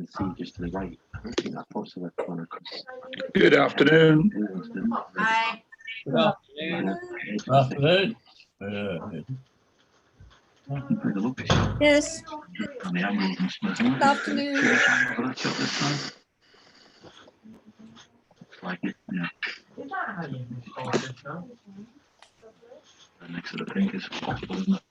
can see just to the right. I don't think that puts the corner. Good afternoon. Hi. Good afternoon. Good afternoon. Yes. Good afternoon. Like it, yeah. Is that how you record this now? Next to the pink is possible, isn't it?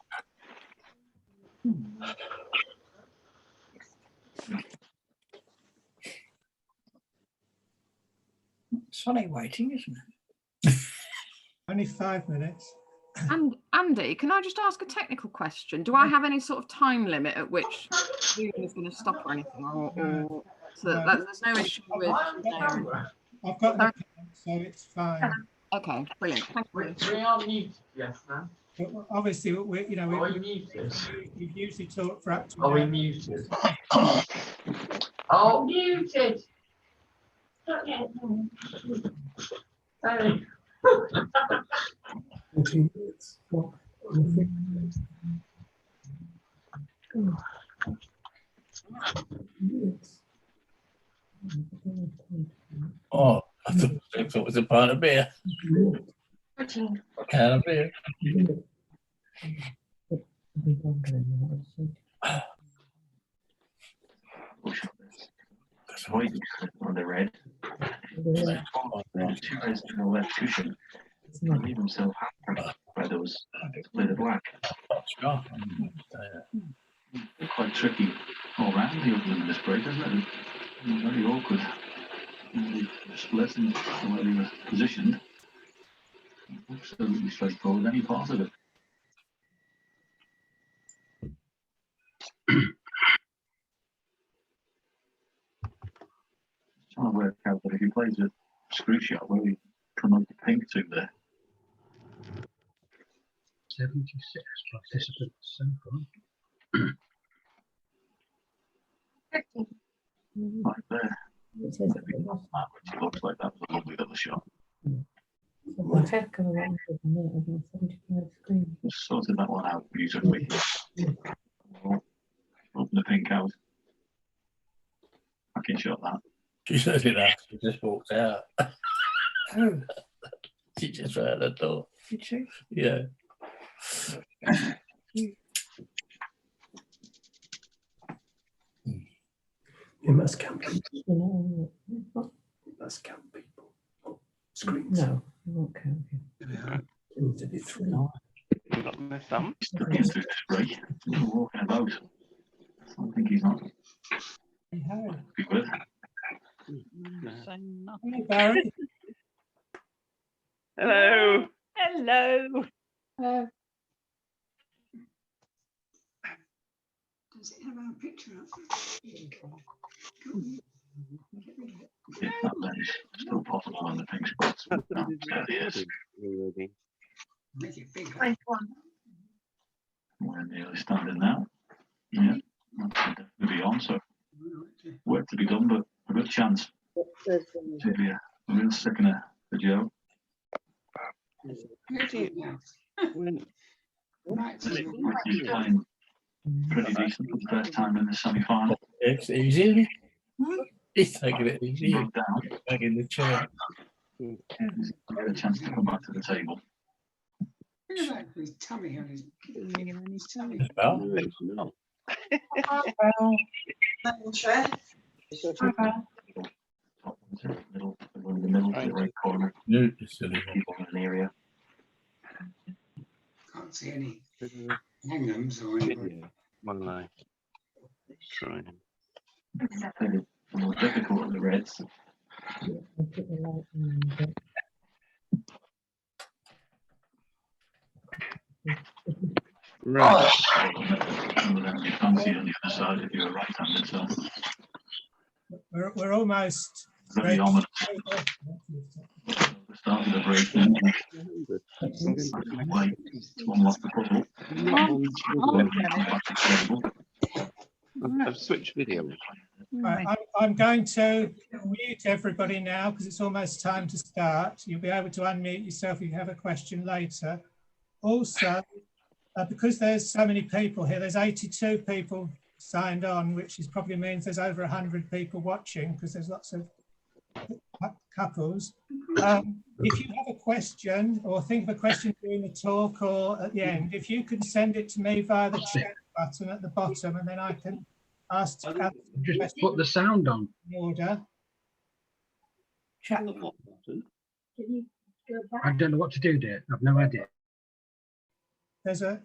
It's funny waiting, isn't it? Only 5 minutes. And Andy, can I just ask a technical question? Do I have any sort of time limit at which Zoom is going to stop or anything, or so that there's no issue with? I've got the so it's fine. Okay, brilliant. Thank you. We are muted, yes, man. But obviously, we Are we muted? we usually talk for up to. Are we muted? Oh, muted. Sorry. 14 minutes. Oh, I thought it was a pint of beer. A can of beer. That's why you click on the red. Two reds to the left cushion. Leave himself happy by those play the black. Quite tricky all round the opening of this break, isn't it? Very awkward. The split in the way he was positioned. Absolutely straightforward, any part of it. Trying to work out that if he plays a screw shot, where we promote the pink to there. 76 participants so far. Right there. Which looks like that was a lovely little shot. Sorted that one out beautifully. Open the pink out. I can shot that. She said it that. She just walked out. Oh, She just ran out the door. did you? Yeah. You must count people. You must count people. Oh, screens. No, I won't count you. To be 3. Got my thumb. Still getting through this break. Walking about. I don't think he's not. Be with. Hey, Barry. Hello. Hello. Does it have our picture up? Yeah, that is still possible on the pink spots. No, there it is. Make it bigger. We're nearly standing now. Yeah, that's definitely on. So work to be done, but a good chance to be a real sickener for Joe. He's playing pretty decent for the first time in the semi-final. It's easy. He's taking it easy. Moved down. Back in the chair. He's got a chance to come back to the table. Look at that, his tummy on his tummy. Well, Middle, in the middle, to the right corner. you silly. People in an area. Can't see any hangings or anything. One line. Trying. The more difficult of the reds. Right. You fancy on the other side if you're right-handed, so We're almost very ready. ominous. The start of the break then. Way to unlock the puzzle. Back to the table. I've switched video. Right, I'm going to mute everybody now because it's almost time to start. You'll be able to unmute yourself if you have a question later. Also, because there's so many people here, there's 82 people signed on, which is probably means there's over 100 people watching because there's lots of couples. If you have a question or think of a question during the talk or at the end, if you can send it to me via the chat button at the bottom, and then I can ask. Just put the sound on. In order. Chat what button? I don't know what to do there. I've no idea. There's a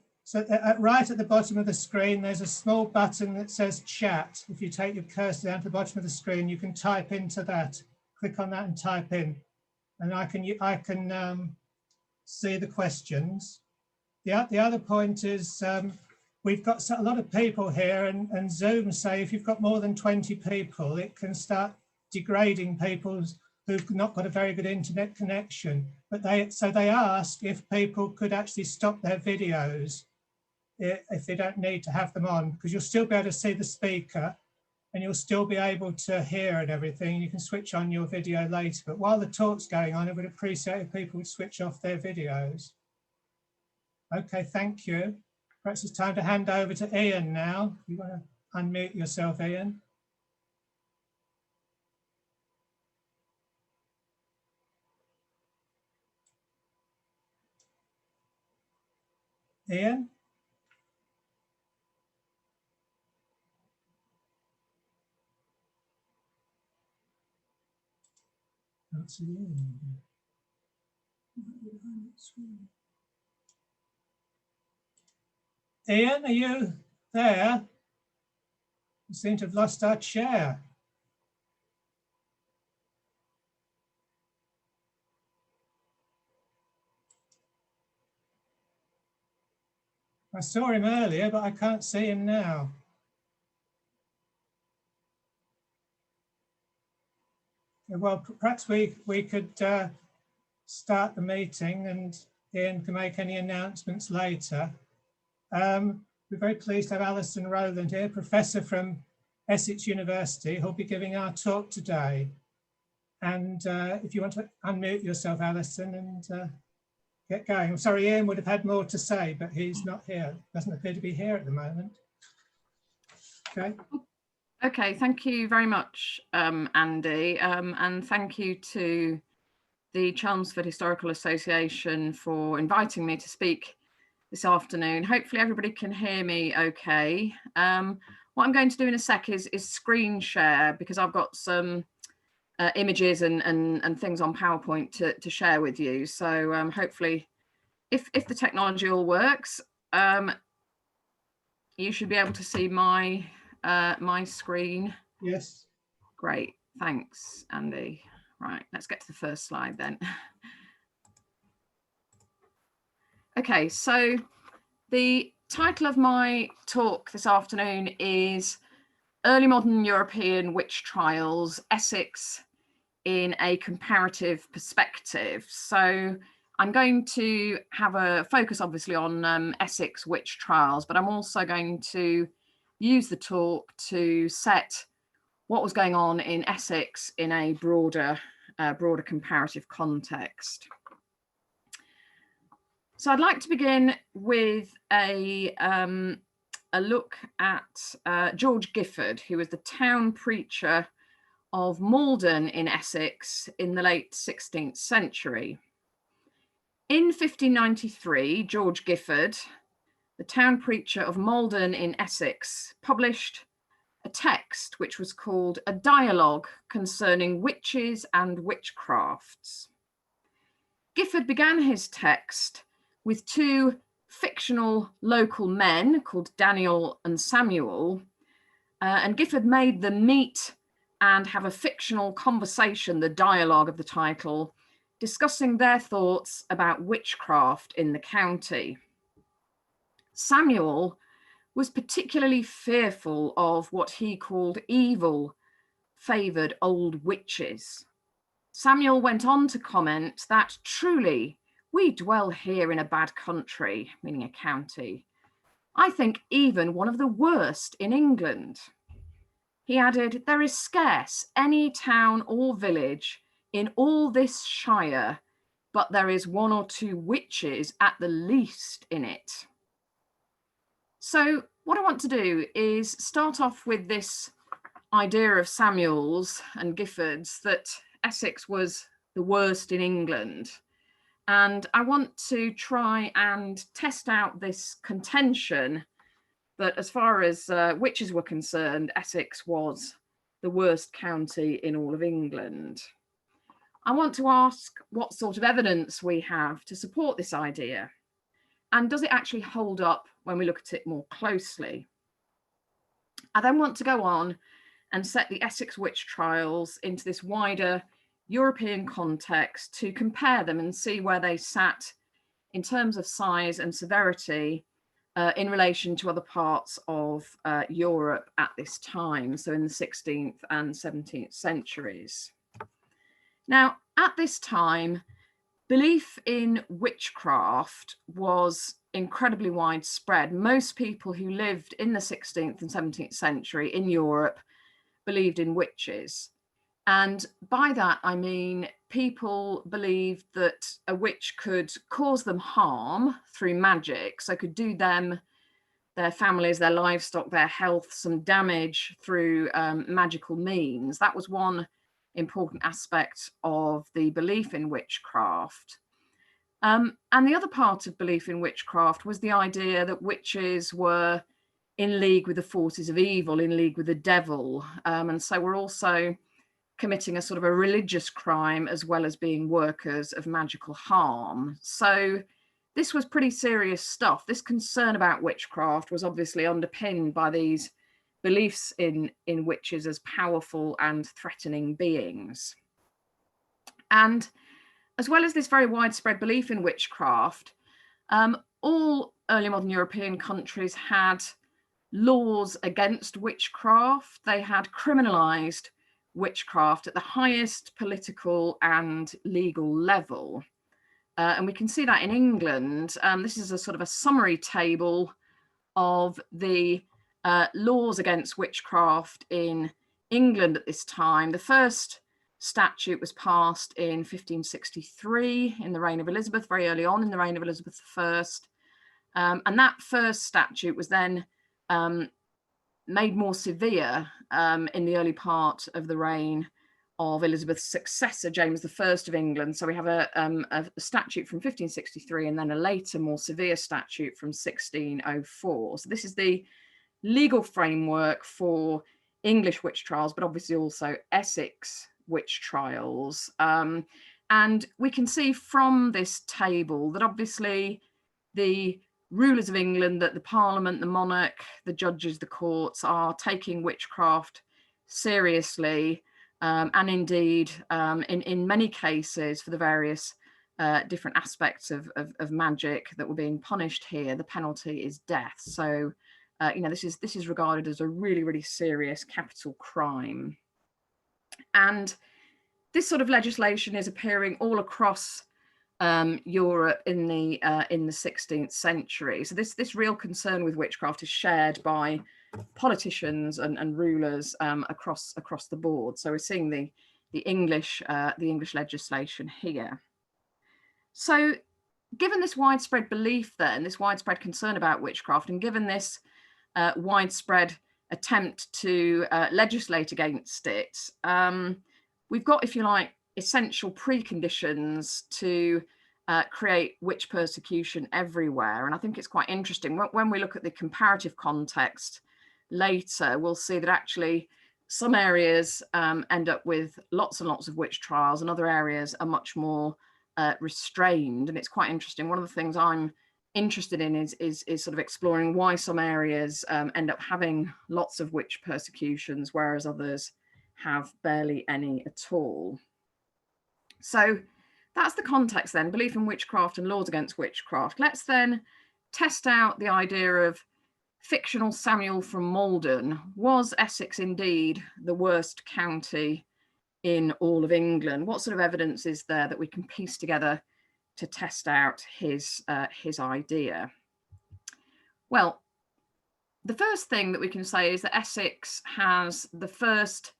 right at the bottom of the screen, there's a small button that says chat. If you take your cursor down to the bottom of the screen, you can type into that. Click on that and type in, and I can see the questions. The other point is we've got a lot of people here, and Zoom say if you've got more than 20 people, it can start degrading people who've not got a very good internet connection. But they ask if people could actually stop their videos if they don't need to have them on, because you'll still be able to see the speaker and you'll still be able to hear and everything. You can switch on your video later, but while the talk's going on, I would appreciate if people would switch off their videos. Okay, thank you. Perhaps it's time to hand over to Ian now. You want to unmute yourself, Ian? Ian? Don't see Ian. Ian, are you there? We seem to have lost our chair. I saw him earlier, but I can't see him now. Well, perhaps we could start the meeting and Ian can make any announcements later. We're very pleased to have Alison Rowland here, professor from Essex University, who'll be giving our talk today. And if you want to unmute yourself, Alison, and get going. I'm sorry, Ian would have had more to say, but he's not here. Doesn't appear to be here at the moment. Okay. Okay, thank you very much, Andy, and thank you to the Chelmsford Historical Association for inviting me to speak this afternoon. Hopefully everybody can hear me okay. What I'm going to do in a sec is screen share, because I've got some images and things on PowerPoint to share with you. So hopefully, if the technology all works, you should be able to see my my screen. Yes. Great, thanks, Andy. Right, let's get to the first slide then. Okay, so the title of my talk this afternoon is Early Modern European Witch Trials, Essex in a Comparative Perspective. So I'm going to have a focus obviously on Essex witch trials, but I'm also going to use the talk to set what was going on in Essex in a broader comparative context. So I'd like to begin with a look at George Gifford, who was the town preacher of Malden in Essex in the late 16th century. In 1593, George Gifford, the town preacher of Malden in Essex, published a text which was called A Dialogue Concerning Witches and Witchcrafts. Gifford began his text with two fictional local men called Daniel and Samuel, and Gifford made them meet and have a fictional conversation, the dialogue of the title, discussing their thoughts about witchcraft in the county. Samuel was particularly fearful of what he called evil, favoured old witches. Samuel went on to comment that truly we dwell here in a bad country, meaning a county. I think even one of the worst in England. He added, there is scarce any town or village in all this shire, but there is one or two witches at the least in it. So what I want to do is start off with this idea of Samuel's and Gifford's that Essex was the worst in England. And I want to try and test out this contention that as far as witches were concerned, Essex was the worst county in all of England. I want to ask what sort of evidence we have to support this idea. And does it actually hold up when we look at it more closely? I then want to go on and set the Essex witch trials into this wider European context to compare them and see where they sat in terms of size and severity in relation to other parts of Europe at this time, so in the 16th and 17th centuries. Now, at this time, belief in witchcraft was incredibly widespread. Most people who lived in the 16th and 17th century in Europe believed in witches. And by that, I mean people believed that a witch could cause them harm through magic, so could do them, their families, their livestock, their health, some damage through magical means. That was one important aspect of the belief in witchcraft. And the other part of belief in witchcraft was the idea that witches were in league with the forces of evil, in league with the devil. And so we're also committing a sort of a religious crime as well as being workers of magical harm. So this was pretty serious stuff. This concern about witchcraft was obviously underpinned by these beliefs in witches as powerful and threatening beings. And as well as this very widespread belief in witchcraft, all early modern European countries had laws against witchcraft. They had criminalized witchcraft at the highest political and legal level. And we can see that in England. This is a sort of a summary table of the laws against witchcraft in England at this time. The first statute was passed in 1563 in the reign of Elizabeth, very early on in the reign of Elizabeth I. And that first statute was then made more severe in the early part of the reign of Elizabeth's successor, James I of England. So we have a statute from 1563 and then a later, more severe statute from 1604. So this is the legal framework for English witch trials, but obviously also Essex witch trials. And we can see from this table that obviously the rulers of England, that the Parliament, the monarch, the judges, the courts are taking witchcraft seriously, and indeed in many cases for the various different aspects of magic that were being punished here, the penalty is death. So you know, this is regarded as a really, really serious capital crime. And this sort of legislation is appearing all across Europe in the 16th century. So this real concern with witchcraft is shared by politicians and rulers across the board. So we're seeing the English legislation here. So given this widespread belief, then this widespread concern about witchcraft, and given this widespread attempt to legislate against it, we've got, if you like, essential preconditions to create witch persecution everywhere. And I think it's quite interesting. When we look at the comparative context later, we'll see that actually some areas end up with lots and lots of witch trials, and other areas are much more restrained. And it's quite interesting. One of the things I'm interested in is sort of exploring why some areas end up having lots of witch persecutions, whereas others have barely any at all. So that's the context then, belief in witchcraft and laws against witchcraft. Let's then test out the idea of fictional Samuel from Malden. Was Essex indeed the worst county in all of England? What sort of evidence is there that we can piece together to test out his idea? Well, the first thing that we can say is that Essex has the first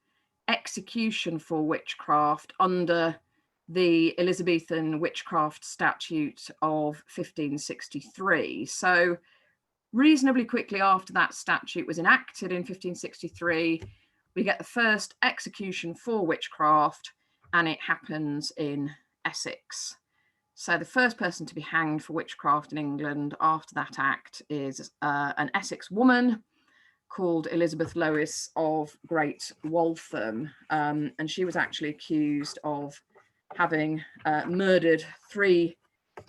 execution for witchcraft under the Elizabethan Witchcraft Statute of 1563. So reasonably quickly after that statute was enacted in 1563, we get the first execution for witchcraft, and it happens in Essex. So the first person to be hanged for witchcraft in England after that act is an Essex woman called Elizabeth Lewis of Great Waltham, and she was actually accused of having murdered 3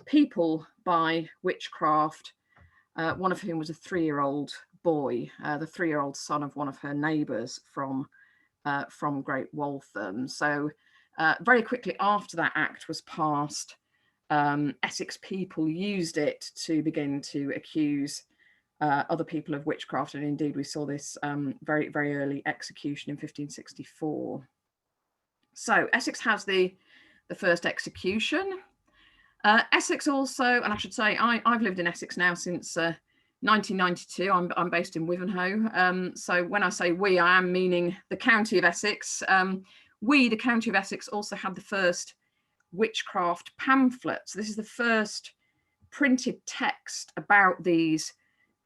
people by witchcraft, one of whom was a 3-year-old boy, the 3-year-old son of one of her neighbours from Great Waltham. So very quickly after that act was passed, Essex people used it to begin to accuse other people of witchcraft, and indeed we saw this very, very early execution in 1564. So Essex has the first execution. Essex also, and I should say I've lived in Essex now since 1992. I'm based in Wivenhoe. So when I say we, I am meaning the county of Essex. The county of Essex, also had the first witchcraft pamphlet. So this is the first printed text about these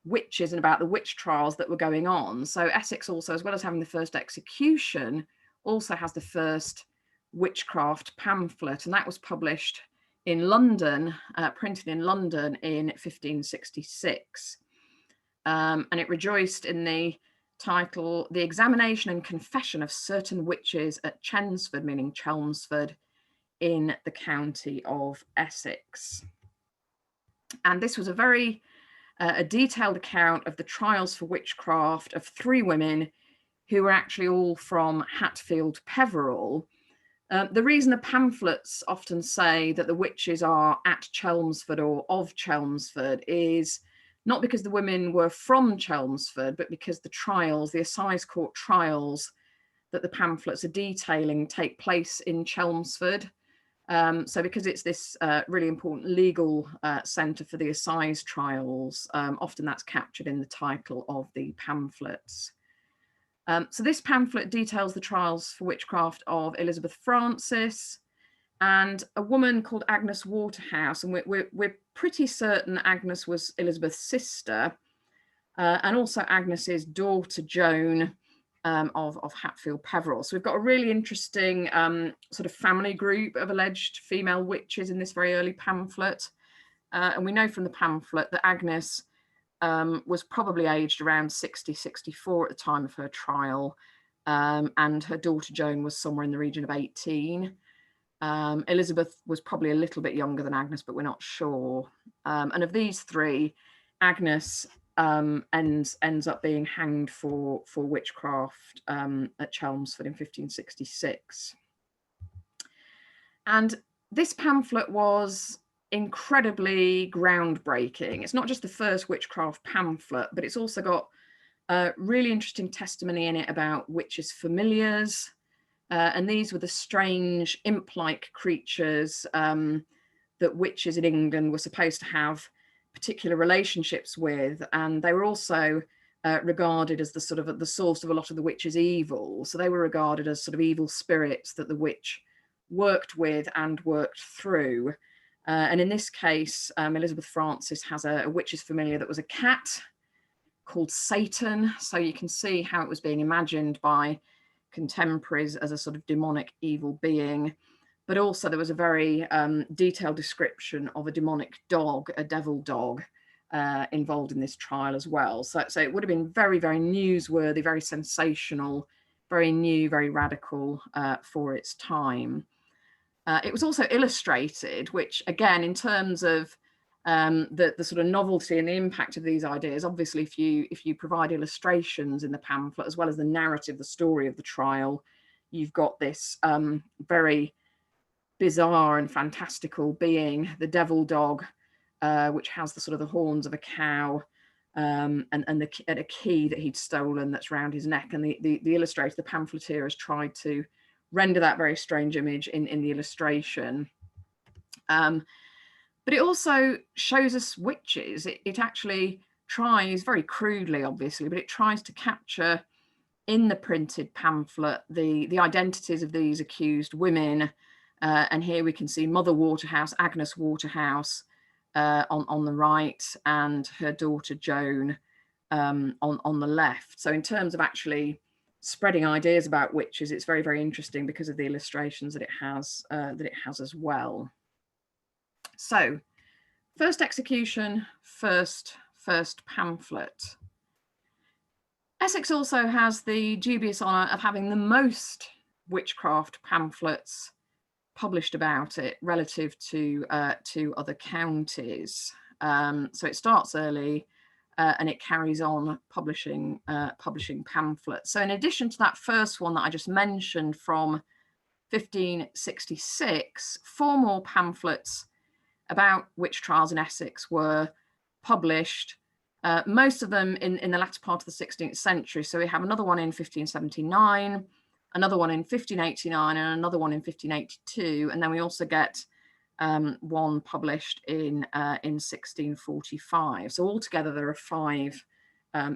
witches and about the witch trials that were going on. So Essex also, as well as having the first execution, also has the first witchcraft pamphlet, and that was published in London, printed in London in 1566. And it rejoiced in the title, The Examination and Confession of Certain Witches at Chelmsford, meaning Chelmsford, in the county of Essex. And this was a very detailed account of the trials for witchcraft of 3 women who were actually all from Hatfield Peveril. The reason the pamphlets often say that the witches are at Chelmsford or of Chelmsford is not because the women were from Chelmsford, but because the trials, the assize court trials that the pamphlets are detailing, take place in Chelmsford. So because it's this really important legal centre for the assize trials, often that's captured in the title of the pamphlets. So this pamphlet details the trials for witchcraft of Elizabeth Francis and a woman called Agnes Waterhouse, and we're pretty certain Agnes was Elizabeth's sister, and also Agnes's daughter Joan of Hatfield Peveril. So we've got a really interesting sort of family group of alleged female witches in this very early pamphlet, and we know from the pamphlet that Agnes was probably aged around 60, 64 at the time of her trial, and her daughter Joan was somewhere in the region of 18. Elizabeth was probably a little bit younger than Agnes, but we're not sure. And of these 3, Agnes ends up being hanged for witchcraft at Chelmsford in 1566. And this pamphlet was incredibly groundbreaking. It's not just the first witchcraft pamphlet, but it's also got really interesting testimony in it about witches' familiars. And these were the strange imp-like creatures that witches in England were supposed to have particular relationships with, and they were also regarded as the sort of the source of a lot of the witch's evil. So they were regarded as sort of evil spirits that the witch worked with and worked through. And in this case, Elizabeth Francis has a witch's familiar that was a cat called Satan. So you can see how it was being imagined by contemporaries as a sort of demonic evil being. But also there was a very detailed description of a demonic dog, a devil dog, involved in this trial as well. So it would have been very, very newsworthy, very sensational, very new, very radical for its time. It was also illustrated, which again, in terms of the sort of novelty and the impact of these ideas, obviously if you provide illustrations in the pamphlet, as well as the narrative, the story of the trial, you've got this very bizarre and fantastical being, the devil dog, which has the sort of the horns of a cow, and a key that he'd stolen that's around his neck. And the illustrator, the pamphleteer, has tried to render that very strange image in the illustration. But it also shows us witches. It actually tries, very crudely obviously, but it tries to capture in the printed pamphlet the identities of these accused women. And here we can see Mother Waterhouse, Agnes Waterhouse, on the right, and her daughter Joan on the left. So in terms of actually spreading ideas about witches, it's very, very interesting because of the illustrations that it has as well. So first execution, first pamphlet. Essex also has the dubious honour of having the most witchcraft pamphlets published about it relative to other counties. So it starts early and it carries on publishing pamphlets. So in addition to that first one that I just mentioned from 1566, 4 more pamphlets about witch trials in Essex were published, most of them in the latter part of the 16th century. So we have another one in 1579, another one in 1589, and another one in 1582. And then we also get one published in 1645. So altogether there are 5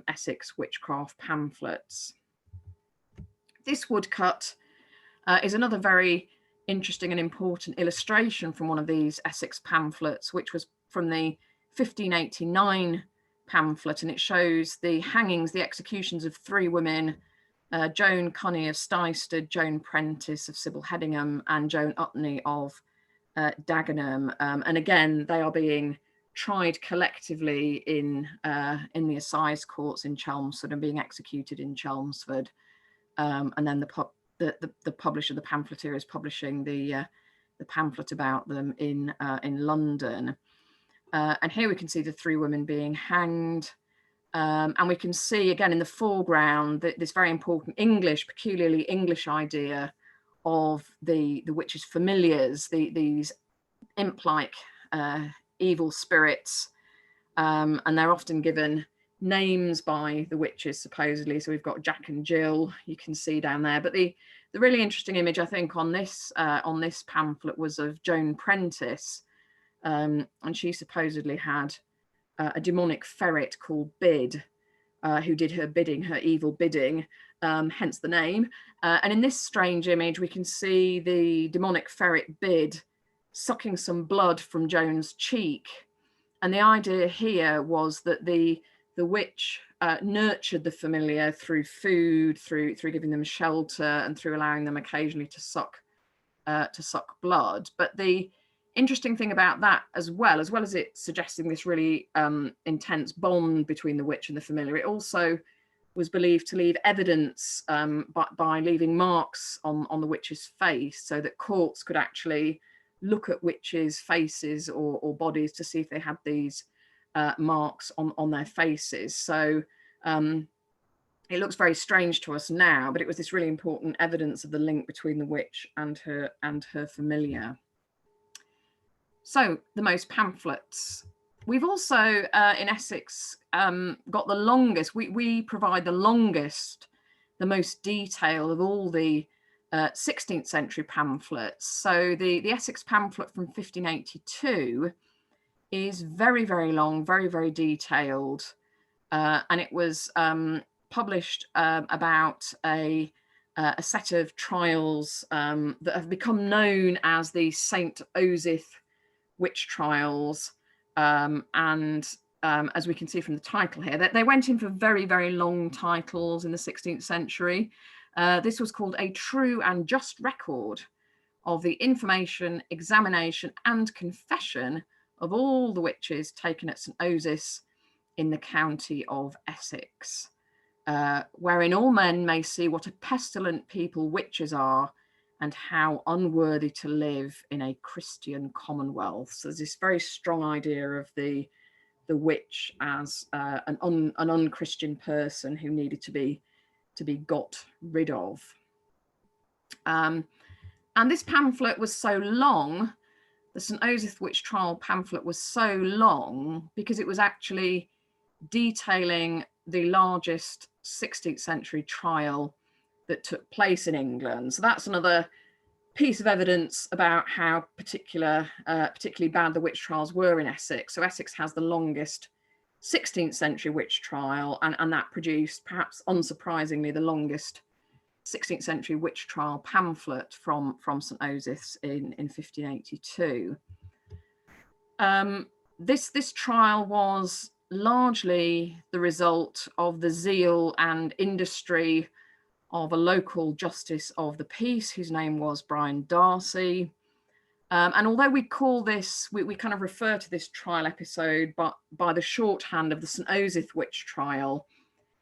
Essex witchcraft pamphlets. This woodcut is another very interesting and important illustration from one of these Essex pamphlets, which was from the 1589 pamphlet, and it shows the hangings, the executions of 3 women, Joan Cunny of Stystead, Joan Prentice of Sybil Headingham, and Joan Utney of Dagenham. And again, they are being tried collectively in the assize courts in Chelmsford and being executed in Chelmsford. And then the publisher, the pamphleteer, is publishing the pamphlet about them in London. And here we can see the 3 women being hanged. And we can see again in the foreground that this very important English, peculiarly English idea of the witches' familiars, these imp-like evil spirits, and they're often given names by the witches supposedly. So we've got Jack and Jill, you can see down there. But the really interesting image I think on this pamphlet was of Joan Prentice, and she supposedly had a demonic ferret called Bid, who did her bidding, her evil bidding, hence the name. And in this strange image, we can see the demonic ferret Bid sucking some blood from Joan's cheek. And the idea here was that the witch nurtured the familiar through food, through giving them shelter, and through allowing them occasionally to suck blood. But the interesting thing about that as well as it suggesting this really intense bond between the witch and the familiar, it also was believed to leave evidence by leaving marks on the witch's face, so that courts could actually look at witches' faces or bodies to see if they had these marks on their faces. So it looks very strange to us now, but it was this really important evidence of the link between the witch and her familiar. So the most pamphlets. We've also in Essex got the longest, we provide the longest, the most detailed of all the 16th century pamphlets. So the Essex pamphlet from 1582 is very, very long, very, very detailed. And it was published about a set of trials that have become known as the St. Osyth witch trials. As we can see from the title here, they went in for very, very long titles in the 16th century. This was called A True and Just Record of the Information, Examination and Confession of all the witches taken at St. Osyth in the county of Essex, wherein all men may see what a pestilent people witches are, and how unworthy to live in a Christian commonwealth. So there's this very strong idea of the witch as an unchristian person who needed to be got rid of. And this pamphlet was so long, the St. Osyth witch trial pamphlet was so long because it was actually detailing the largest 16th century trial that took place in England. So that's another piece of evidence about how particularly bad the witch trials were in Essex. So Essex has the longest 16th century witch trial, and that produced, perhaps unsurprisingly, the longest 16th century witch trial pamphlet from St. Osyth's in 1582. This trial was largely the result of the zeal and industry of a local justice of the peace whose name was Brian Darcy. And although we call this, we kind of refer to this trial episode by the shorthand of the St. Osyth witch trial,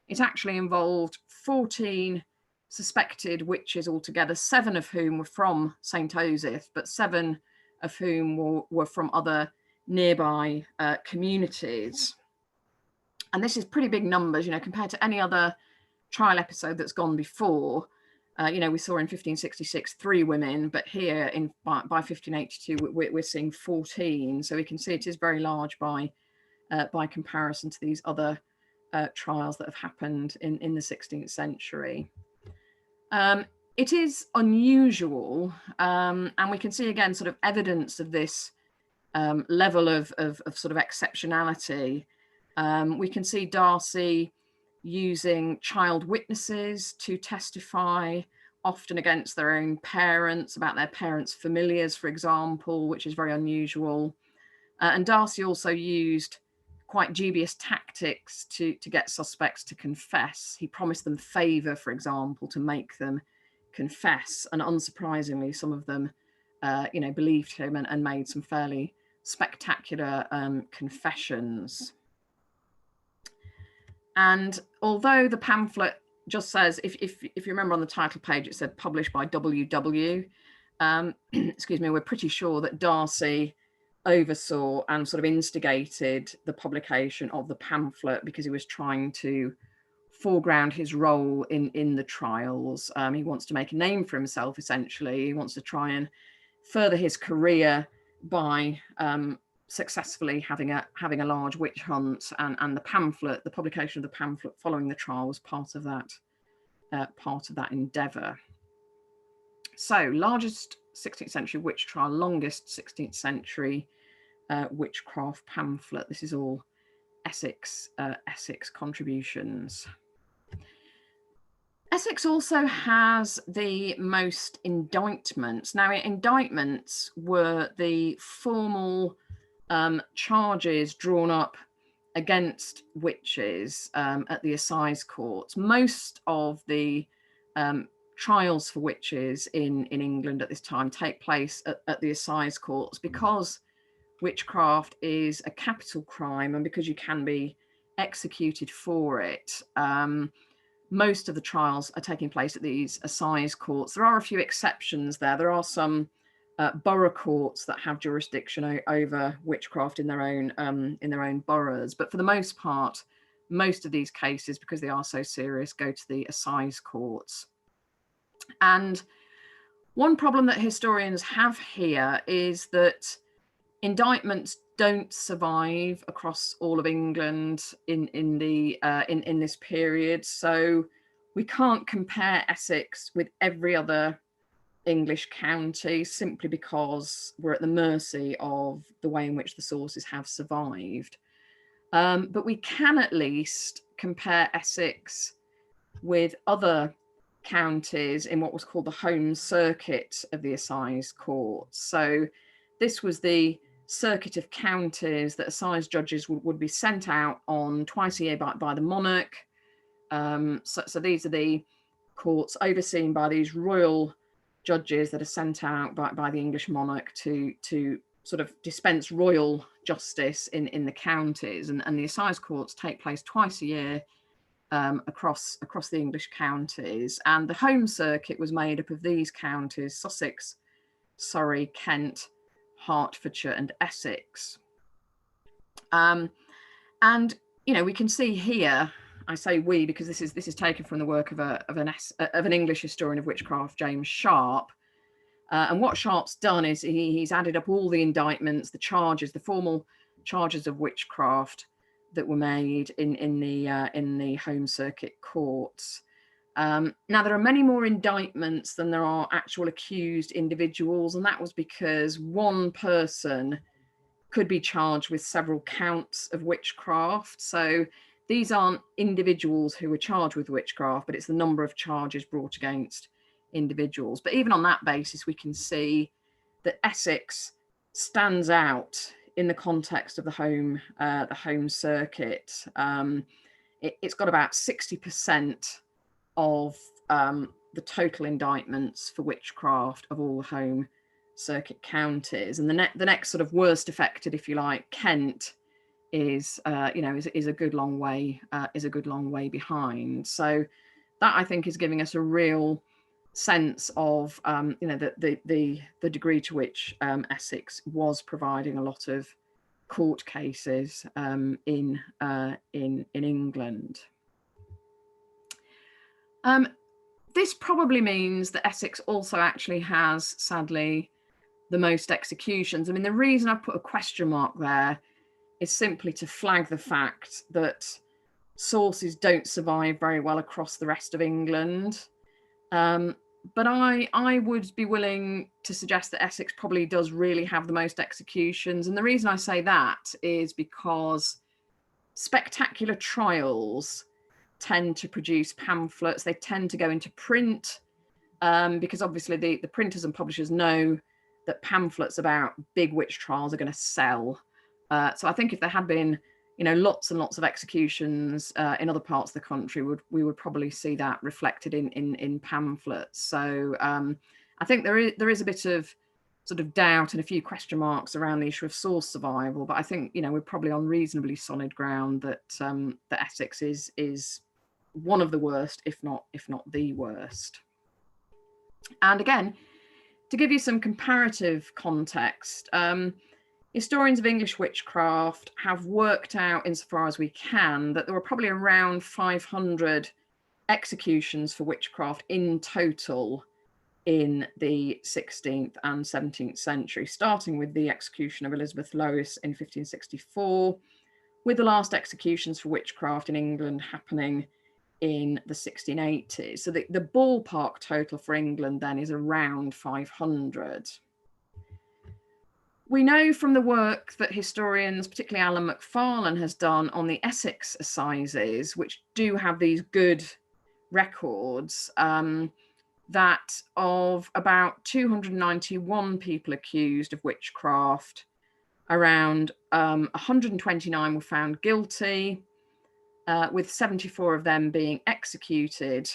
it actually involved 14 suspected witches altogether, 7 of whom were from St. Osyth, but 7 of whom were from other nearby communities. And this is pretty big numbers, you know, compared to any other trial episode that's gone before. You know, we saw in 1566 3 women, but here by 1582 we're seeing 14. So we can see it is very large by comparison to these other trials that have happened in the 16th century. It is unusual, and we can see again sort of evidence of this level of sort of exceptionality. We can see Darcy using child witnesses to testify, often against their own parents, about their parents' familiars, for example, which is very unusual. And Darcy also used quite dubious tactics to get suspects to confess. He promised them favour, for example, to make them confess. And unsurprisingly, some of them, you know, believed him and made some fairly spectacular confessions. And although the pamphlet just says, if you remember on the title page, it said published by WW, excuse me, we're pretty sure that Darcy oversaw and sort of instigated the publication of the pamphlet because he was trying to foreground his role in the trials. He wants to make a name for himself, essentially. He wants to try and further his career by successfully having a large witch hunt, and the pamphlet, the publication of the pamphlet following the trial, was part of that endeavour. So, largest 16th century witch trial, longest 16th century witchcraft pamphlet. This is all Essex contributions. Essex also has the most indictments. Now, indictments were the formal charges drawn up against witches at the assize courts. Most of the trials for witches in England at this time take place at the assize courts, because witchcraft is a capital crime and because you can be executed for it. Most of the trials are taking place at these assize courts. There are a few exceptions there. There are some borough courts that have jurisdiction over witchcraft in their own boroughs, but for the most part, most of these cases, because they are so serious, go to the assize courts. And one problem that historians have here is that indictments don't survive across all of England in this period, so we can't compare Essex with every other English county simply because we're at the mercy of the way in which the sources have survived. But we can at least compare Essex with other counties in what was called the home circuit of the assize courts. So this was the circuit of counties that assize judges would be sent out on twice a year by the monarch. So these are the courts overseen by these royal judges that are sent out by the English monarch to sort of dispense royal justice in the counties. And the assize courts take place twice a year across the English counties. And the home circuit was made up of these counties: Sussex, Surrey, Kent, Hertfordshire and Essex. And you know, we can see here, I say we because this is taken from the work of an English historian of witchcraft, James Sharp. And what Sharp's done is he's added up all the indictments, the charges, the formal charges of witchcraft that were made in the home circuit courts. Now, there are many more indictments than there are actual accused individuals, and that was because one person could be charged with several counts of witchcraft. So these aren't individuals who were charged with witchcraft, but it's the number of charges brought against individuals. But even on that basis, we can see that Essex stands out in the context of the home circuit. It's got about 60% of the total indictments for witchcraft of all home circuit counties, and the next sort of worst affected, if you like, Kent, is a good long way behind. So that, I think, is giving us a real sense of the degree to which Essex was providing a lot of court cases in England. This probably means that Essex also actually has, sadly, the most executions. I mean, the reason I put a question mark there is simply to flag the fact that sources don't survive very well across the rest of England. But I would be willing to suggest that Essex probably does really have the most executions. And the reason I say that is because spectacular trials tend to produce pamphlets. They tend to go into print because obviously the printers and publishers know that pamphlets about big witch trials are going to sell. So I think if there had been, lots and lots of executions in other parts of the country, we would probably see that reflected in pamphlets. So I think there is a bit of sort of doubt and a few question marks around the issue of source survival, but I think we're probably on reasonably solid ground that that Essex is one of the worst, if not the worst. And again, to give you some comparative context, historians of English witchcraft have worked out, insofar as we can, that there were probably around 500 executions for witchcraft in total in the 16th and 17th century, starting with the execution of Elizabeth Lewis in 1564, with the last executions for witchcraft in England happening in the 1680s. So the ballpark total for England then is around 500. We know from the work that historians, particularly Alan Macfarlane, has done on the Essex assizes, which do have these good records, that of about 291 people accused of witchcraft, around 129 were found guilty, with 74 of them being executed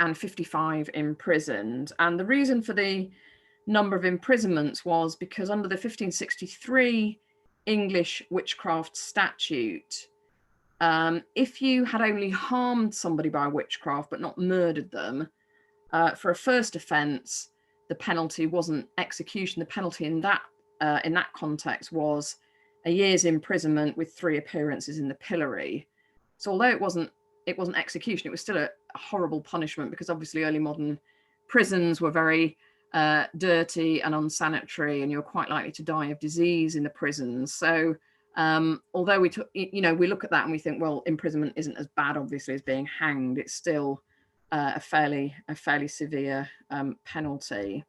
and 55 imprisoned. And the reason for the number of imprisonments was because under the 1563 English witchcraft statute, if you had only harmed somebody by witchcraft but not murdered them, for a first offence, the penalty wasn't execution. The penalty in that context was a year's imprisonment with 3 appearances in the pillory. So although it wasn't execution, it was still a horrible punishment, because obviously early modern prisons were very dirty and unsanitary, and you're quite likely to die of disease in the prisons. So although we look at that and we think, well, imprisonment isn't as bad, obviously, as being hanged, it's still a fairly severe penalty.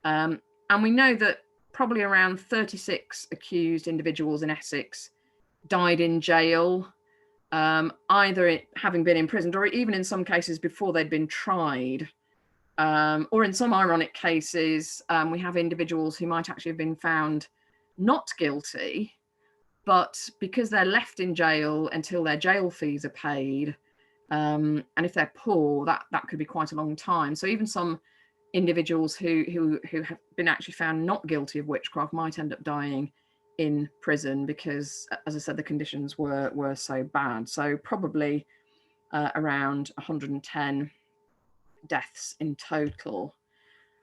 And we know that probably around 36 accused individuals in Essex died in jail, either having been imprisoned or even in some cases before they'd been tried. Or in some ironic cases, we have individuals who might actually have been found not guilty, but because they're left in jail until their jail fees are paid, and if they're poor, that could be quite a long time. So even some individuals who have been actually found not guilty of witchcraft might end up dying in prison because, as I said, the conditions were so bad. So probably around 110 deaths in total.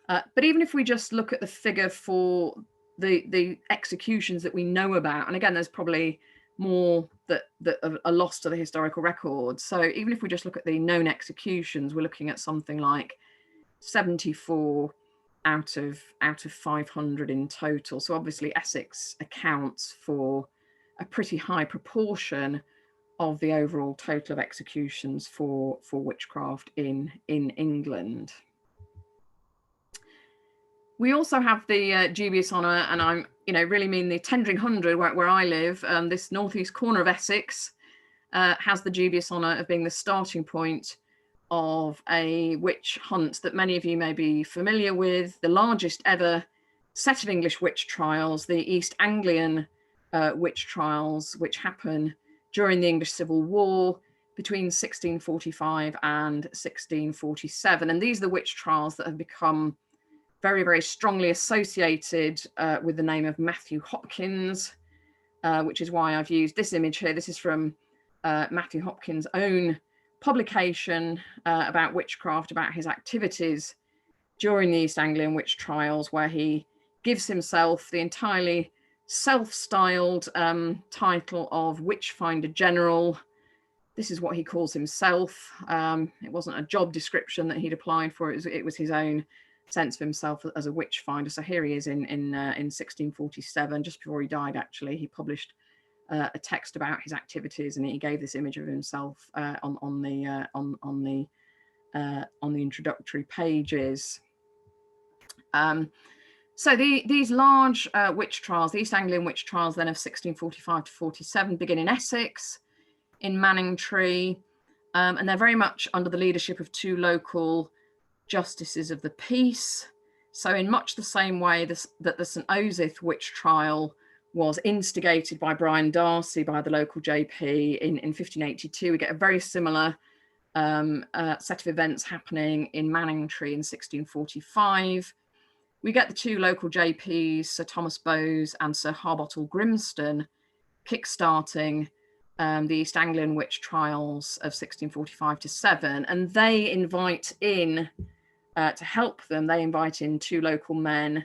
But even if we just look at the figure for the executions that we know about, and again, there's probably more that are lost to the historical records. So even if we just look at the known executions, we're looking at something like 74 out of 500 in total. So obviously Essex accounts for a pretty high proportion of the overall total of executions for witchcraft in England. We also have the dubious honour, and I'm really mean the Tendring Hundred, where I live. This northeast corner of Essex has the dubious honour of being the starting point of a witch hunt that many of you may be familiar with, the largest ever set of English witch trials, the East Anglian witch trials, which happen during the English Civil War between 1645 and 1647. And these are the witch trials that have become very, very strongly associated with the name of Matthew Hopkins, which is why I've used this image here. This is from Matthew Hopkins' own publication about witchcraft, about his activities during the East Anglian witch trials, where he gives himself the entirely self-styled title of Witchfinder General. This is what he calls himself. It wasn't a job description that he'd applied for. It was his own sense of himself as a witchfinder. So here he is in 1647, just before he died. Actually, he published a text about his activities, and he gave this image of himself on the introductory pages. So these large witch trials, the East Anglian witch trials then of 1645 to 47, begin in Essex, in Manningtree, and they're very much under the leadership of two local justices of the peace. So in much the same way that the St Osyth witch trial was instigated by Brian Darcy, by the local JP in 1582, we get a very similar set of events happening in Manningtree in 1645. We get the two local JPs, Sir Thomas Bowes and Sir Harbottle Grimston, kickstarting the East Anglian witch trials of 1645 to 7, and they invite in, to help them, they invite in two local men,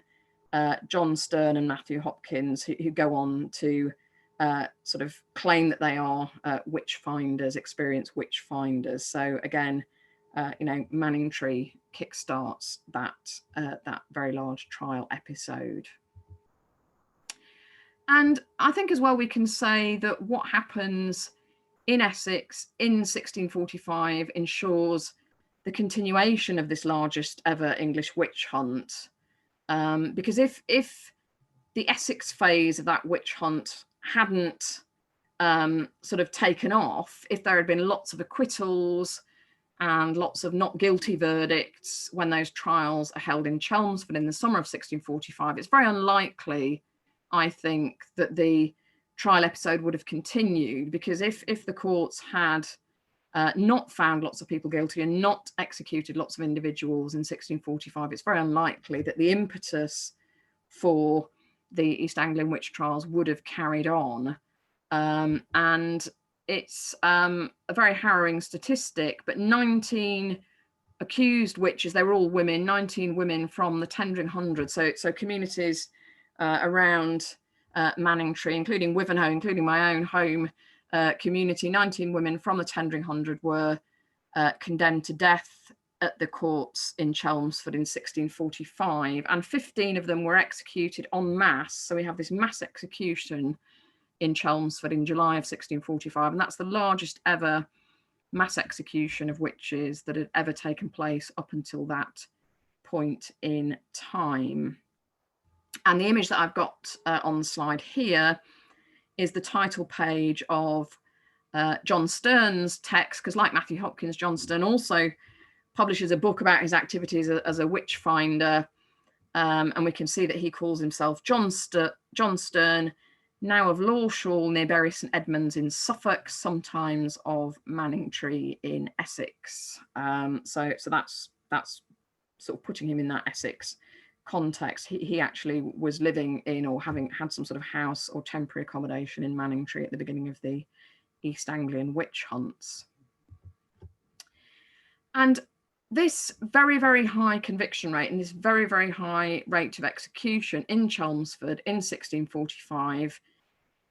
John Sterne and Matthew Hopkins, who go on to sort of claim that they are witch finders, experienced witch finders. So again, Manningtree kickstarts that very large trial episode. And I think as well we can say that what happens in Essex in 1645 ensures the continuation of this largest ever English witch hunt. Because if the Essex phase of that witch hunt hadn't sort of taken off, if there had been lots of acquittals and lots of not guilty verdicts when those trials are held in Chelmsford in the summer of 1645, it's very unlikely, I think, that the trial episode would have continued, because if the courts had not found lots of people guilty and not executed lots of individuals in 1645, it's very unlikely that the impetus for the East Anglian witch trials would have carried on. And it's a very harrowing statistic, but 19 accused witches, they were all women, 19 women from the Tendring Hundred, so communities around Manningtree, including Wivenhoe, including my own home community. 19 women from the Tendring Hundred were condemned to death at the courts in Chelmsford in 1645, and 15 of them were executed en masse. So we have this mass execution in Chelmsford in July of 1645, and that's the largest ever mass execution of witches that had ever taken place up until that point in time. And the image that I've got on the slide here is the title page of John Sterne's text, because like Matthew Hopkins, John Sterne also publishes a book about his activities as a witch finder, and we can see that he calls himself John Sterne, now of Lawshall near Bury St Edmunds in Suffolk, sometimes of Manningtree in Essex. So that's sort of putting him in that Essex context. He actually was living in, or having had some sort of house or temporary accommodation in Manningtree at the beginning of the East Anglian witch hunts. And this very, very high conviction rate and this very, very high rate of execution in Chelmsford in 1645,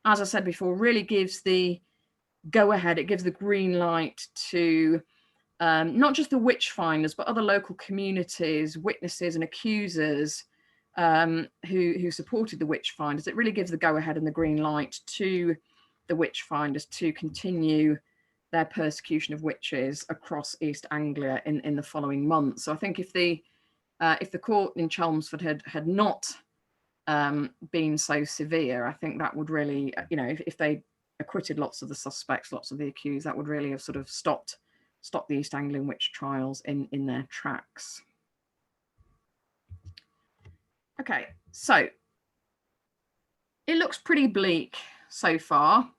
as I said before, really gives the go ahead, it gives the green light to not just the witch finders, but other local communities, witnesses and accusers who supported the witch finders. It really gives the go ahead and the green light to the witch finders to continue their persecution of witches across East Anglia in the following months. So I think if the court in Chelmsford had not been so severe, I think that would really, if they acquitted lots of the suspects, lots of the accused, that would really have sort of stopped the East Anglian witch trials in their tracks. Okay, so it looks pretty bleak so far.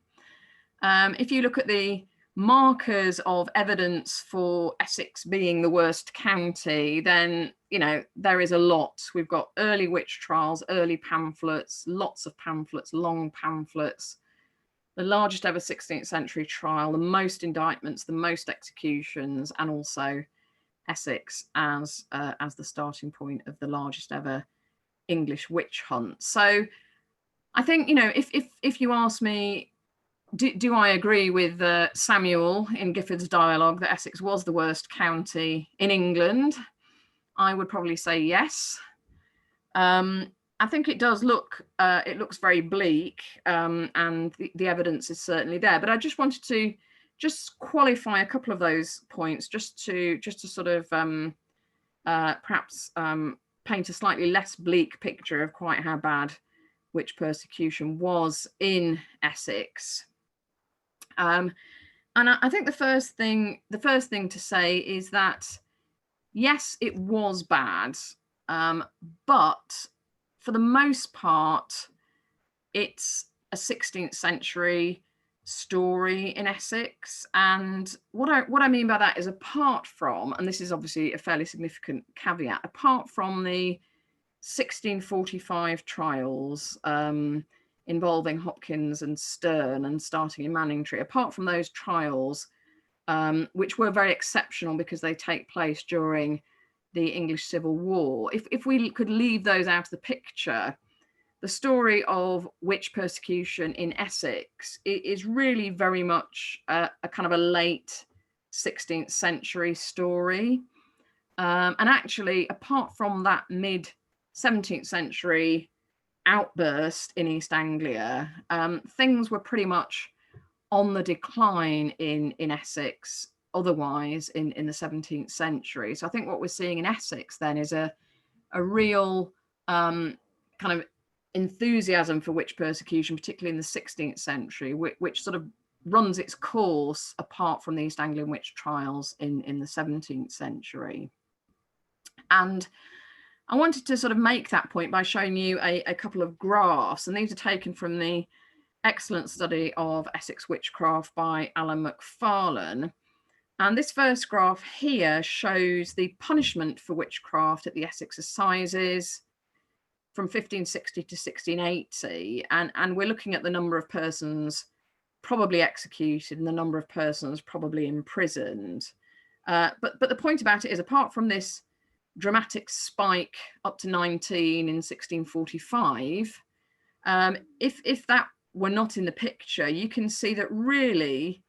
If you look at the markers of evidence for Essex being the worst county, then, you know, there is a lot. We've got early witch trials, early pamphlets, lots of pamphlets, long pamphlets, the largest ever 16th century trial, the most indictments, the most executions, and also Essex as the starting point of the largest ever English witch hunt. So I think, you know, if you ask me, do I agree with Samuel in Gifford's dialogue that Essex was the worst county in England? I would probably say yes. I think it does look, it looks very bleak, and the evidence is certainly there. But I just wanted to just qualify a couple of those points, just to sort of perhaps paint a slightly less bleak picture of quite how bad witch persecution was in Essex. And I think the first thing to say is that yes, it was bad, but for the most part, it's a 16th century story in Essex. And what I mean by that is, apart from, and this is obviously a fairly significant caveat, apart from the 1645 trials involving Hopkins and Stern and starting in Manningtree, apart from those trials, which were very exceptional because they take place during the English Civil War, if we could leave those out of the picture, the story of witch persecution in Essex is really very much a kind of a late 16th century story. And actually, apart from that mid 17th century outburst in East Anglia, things were pretty much on the decline in Essex otherwise in the 17th century. So I think what we're seeing in Essex then is a real kind of enthusiasm for witch persecution, particularly in the 16th century, which sort of runs its course apart from the East Anglian witch trials in the 17th century. And I wanted to sort of make that point by showing you a couple of graphs, and these are taken from the excellent study of Essex witchcraft by Alan McFarlane. And this first graph here shows the punishment for witchcraft at the Essex Assizes from 1560 to 1680, and we're looking at the number of persons probably executed and the number of persons probably imprisoned. But the point about it is, apart from this dramatic spike up to 19 in 1645, if that were not in the picture, you can see that really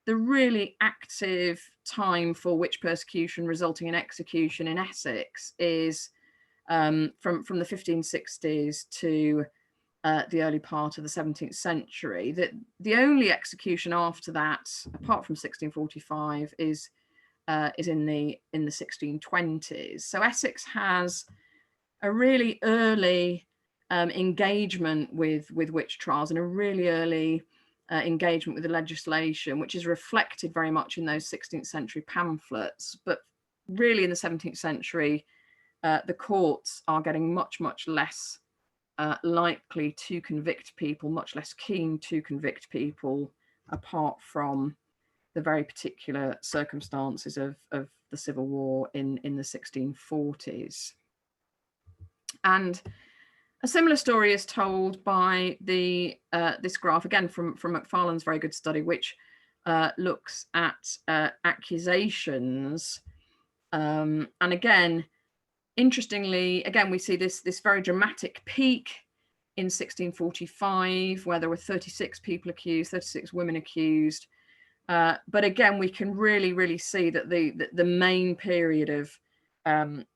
the really active time for witch persecution resulting in execution in Essex is from the 1560s to the early part of the 17th century. That the only execution after that, apart from 1645, is in the 1620s. So Essex has a really early engagement with witch trials and a really early engagement with the legislation, which is reflected very much in those 16th century pamphlets. But really in the 17th century, the courts are getting much less likely to convict people, much less keen to convict people, apart from the very particular circumstances of the Civil War in the 1640s. And a similar story is told by this graph, again from McFarlane's very good study, which looks at accusations. And again, interestingly, again, we see this very dramatic peak in 1645, where there were 36 people accused, 36 women accused. But again, we can really see that the main period of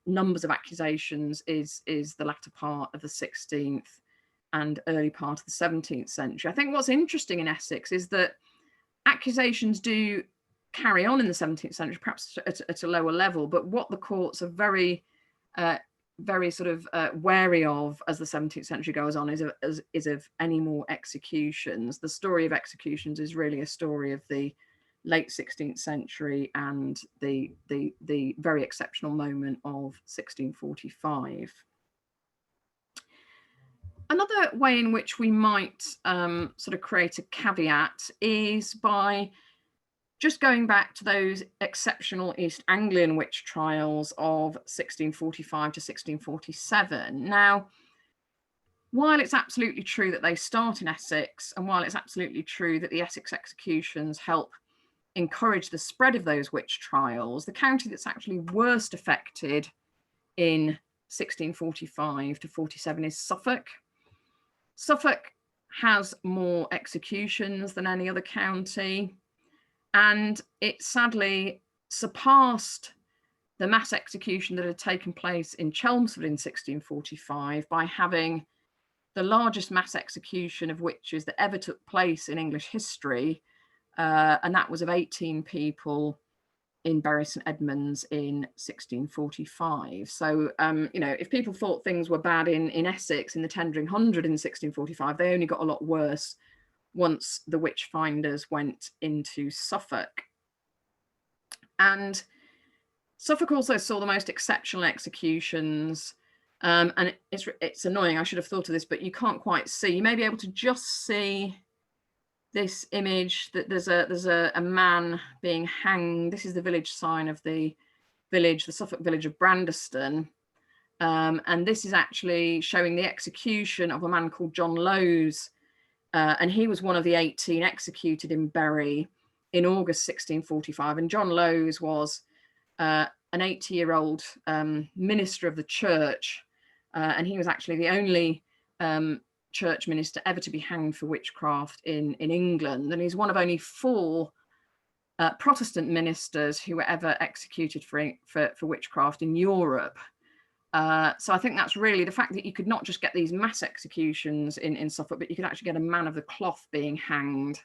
numbers of accusations is the latter part of the 16th and early part of the 17th century. I think what's interesting in Essex is that accusations do carry on in the 17th century, perhaps at a lower level, but what the courts are very sort of wary of as the 17th century goes on is of any more executions. The story of executions is really a story of the late 16th century and the very exceptional moment of 1645. Another way in which we might sort of create a caveat is by just going back to those exceptional East Anglian witch trials of 1645 to 1647. Now, while it's absolutely true that they start in Essex, and while it's absolutely true that the Essex executions help encourage the spread of those witch trials, the county that's actually worst affected in 1645 to 47 is Suffolk. Suffolk has more executions than any other county, and it sadly surpassed the mass execution that had taken place in Chelmsford in 1645 by having the largest mass execution of witches that ever took place in English history, and that was of 18 people in Bury St Edmunds in 1645. So, you know, if people thought things were bad in Essex in the Tendring Hundred in 1645, they only got a lot worse once the witch finders went into Suffolk. And Suffolk also saw the most exceptional executions. And it's annoying, I should have thought of this, but you can't quite see. You may be able to just see this image that there's a man being hanged. This is the village sign of the village, the Suffolk village of Brandeston. And this is actually showing the execution of a man called John Lowes. And he was one of the 18 executed in Bury in August 1645. And John Lowes was an 80-year-old minister of the church. And he was actually the only church minister ever to be hanged for witchcraft in England. And he's one of only 4 Protestant ministers who were ever executed for witchcraft in Europe. So I think that's really the fact that you could not just get these mass executions in Suffolk, but you could actually get a man of the cloth being hanged,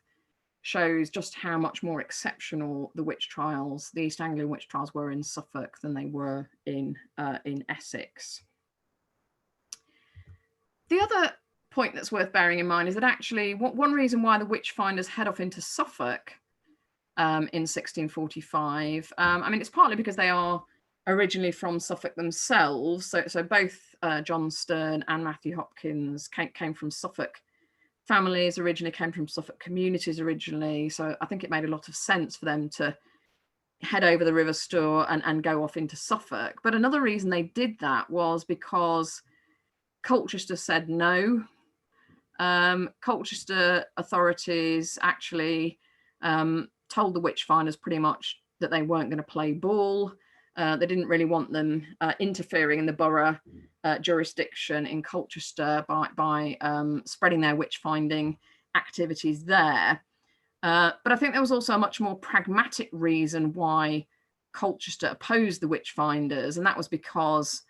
shows just how much more exceptional the witch trials, the East Anglian witch trials, were in Suffolk than they were in Essex. The other point that's worth bearing in mind is that actually one reason why the witch finders head off into Suffolk in 1645, I mean, it's partly because they are originally from Suffolk themselves. So both John Sterne and Matthew Hopkins came from Suffolk families originally, came from Suffolk communities originally. So I think it made a lot of sense for them to head over the River Stour and go off into Suffolk. But another reason they did that was because Colchester said no. Colchester authorities actually told the witch finders pretty much that they weren't going to play ball. They didn't really want them interfering in the borough jurisdiction in Colchester by spreading their witch finding activities there. But I think there was also a much more pragmatic reason why Colchester opposed the witch finders, and that was because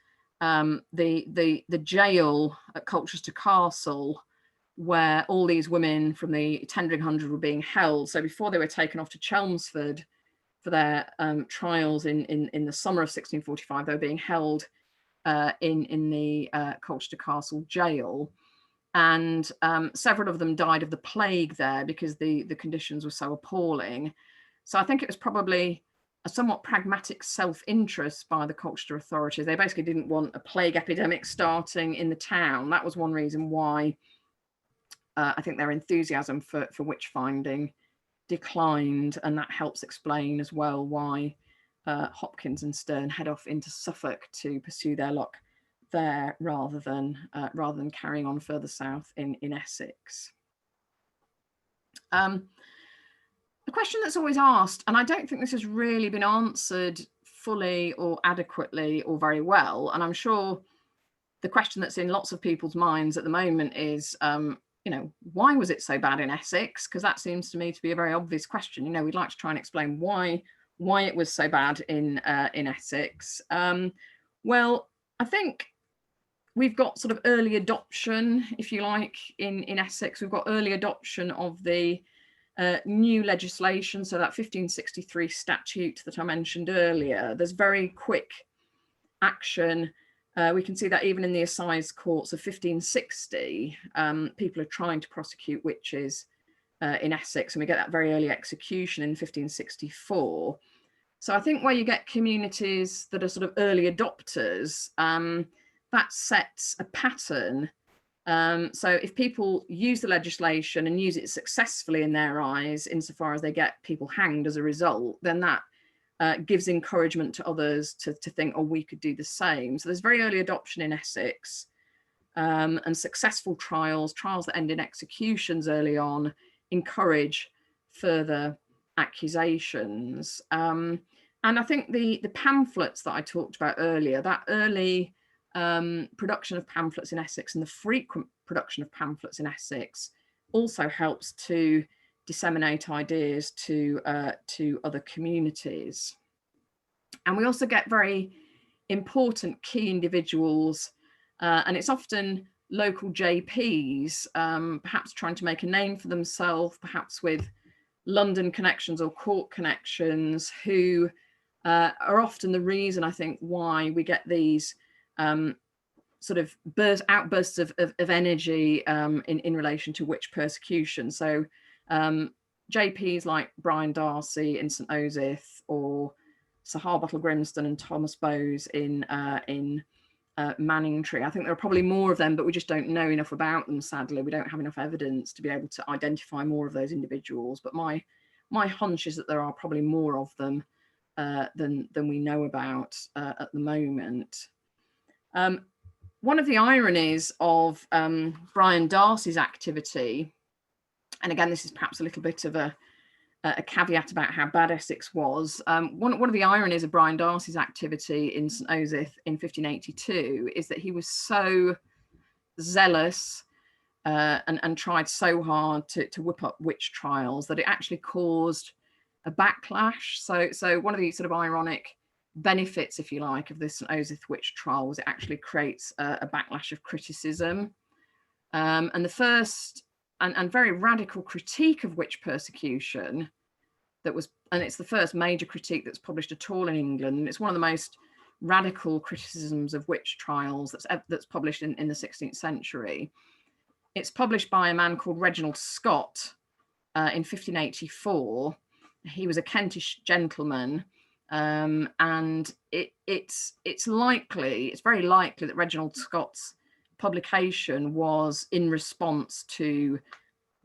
the jail at Colchester Castle, where all these women from the Tendring Hundred were being held. So before they were taken off to Chelmsford for their trials in the summer of 1645, they were being held in the Colchester Castle jail. And several of them died of the plague there because the conditions were so appalling. So I think it was probably a somewhat pragmatic self-interest by the Colchester authorities. They basically didn't want a plague epidemic starting in the town. That was one reason why I think their enthusiasm for witch finding declined, and that helps explain as well why Hopkins and Sterne head off into Suffolk to pursue their luck there rather than carrying on further south in Essex. The question that's always asked, and I don't think this has really been answered fully or adequately or very well, and I'm sure the question that's in lots of people's minds at the moment is, you know, why was it so bad in Essex? Because that seems to me to be a very obvious question. You know, we'd like to try and explain why it was so bad in Essex. Well, I think we've got sort of early adoption, if you like, in Essex. We've got early adoption of the new legislation. So that 1563 statute that I mentioned earlier, there's very quick action. We can see that even in the assize courts of 1560, people are trying to prosecute witches in Essex, and we get that very early execution in 1564. So I think where you get communities that are sort of early adopters, that sets a pattern So if people use the legislation and use it successfully in their eyes, insofar as they get people hanged as a result, then that gives encouragement to others to think, oh, we could do the same. So there's very early adoption in Essex, and successful trials that end in executions early on, encourage further accusations. And I think the pamphlets that I talked about earlier, that early production of pamphlets in Essex and the frequent production of pamphlets in Essex also helps to disseminate ideas to other communities. And we also get very important key individuals, and it's often local JPs, perhaps trying to make a name for themselves, perhaps with London connections or court connections, who are often the reason, I think, why we get these sort of outbursts of energy in relation to witch persecution. So JPs like Brian Darcy in St Osyth, or Sir Harbottle Grimston and Thomas Bowes in Manningtree. I think there are probably more of them, but we just don't know enough about them, sadly. We don't have enough evidence to be able to identify more of those individuals. But my hunch is that there are probably more of them than we know about at the moment. One of the ironies of Brian Darcy's activity, and again, this is perhaps a little bit of a caveat about how bad Essex was. One of the ironies of Brian Darcy's activity in St Osyth in 1582 is that he was so zealous and tried so hard to whip up witch trials that it actually caused a backlash. So one of the sort of ironic benefits, if you like, of this St Osyth witch trial was it actually creates a backlash of criticism. And the first and very radical critique of witch persecution that was, and it's the first major critique that's published at all in England. It's one of the most radical criticisms of witch trials that's published in the 16th century. It's published by a man called Reginald Scott in 1584. He was a Kentish gentleman, and it's very likely that Reginald Scott's publication was in response to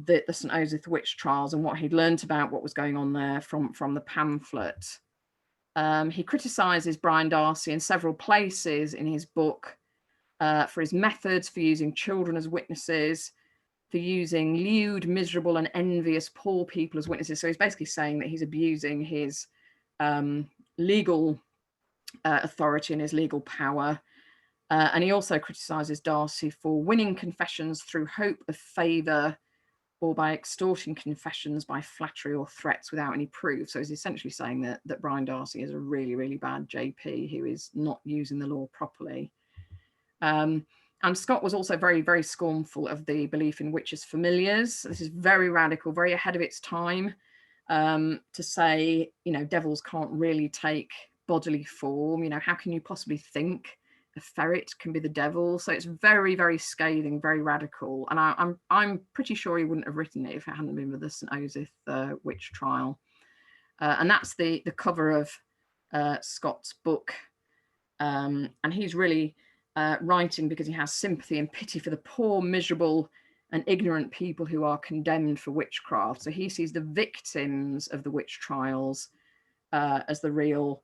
the St Osyth witch trials and what he'd learnt about what was going on there from the pamphlet. He criticises Brian Darcy in several places in his book for his methods, for using children as witnesses, for using lewd, miserable and envious poor people as witnesses. So he's basically saying that he's abusing his legal authority and his legal power. And he also criticises Darcy for winning confessions through hope of favour, or by extorting confessions by flattery or threats without any proof. So he's essentially saying that Brian Darcy is a really, really bad JP who is not using the law properly. And Scott was also very, very scornful of the belief in witches' familiars. This is very radical, very ahead of its time, to say, devils can't really take bodily form. How can you possibly think a ferret can be the devil? So it's very, very scathing, very radical. And I'm pretty sure he wouldn't have written it if it hadn't been with the St Osyth witch trial. And that's the cover of Scott's book. And he's really writing because he has sympathy and pity for the poor, miserable and ignorant people who are condemned for witchcraft. So he sees the victims of the witch trials as the real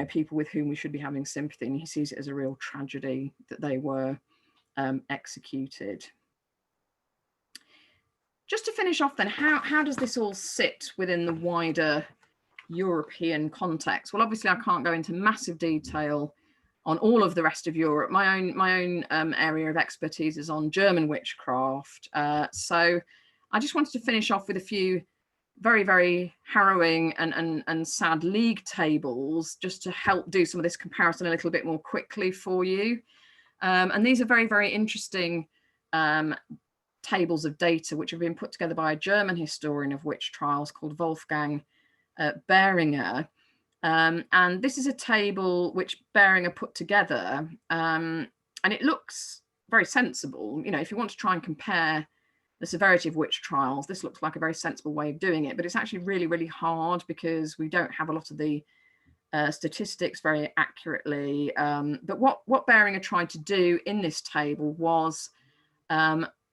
people with whom we should be having sympathy, and he sees it as a real tragedy that they were executed. Just to finish off then, how does this all sit within the wider European context? Well, obviously I can't go into massive detail on all of the rest of Europe. My own area of expertise is on German witchcraft. So I just wanted to finish off with a few very, very harrowing and sad league tables, just to help do some of this comparison a little bit more quickly for you. And these are very, very interesting tables of data, which have been put together by a German historian of witch trials called Wolfgang Behringer. And this is a table which Behringer put together, and it looks very sensible. If you want to try and compare the severity of witch trials, this looks like a very sensible way of doing it, but it's actually really, really hard because we don't have a lot of the statistics very accurately. But what Behringer tried to do in this table was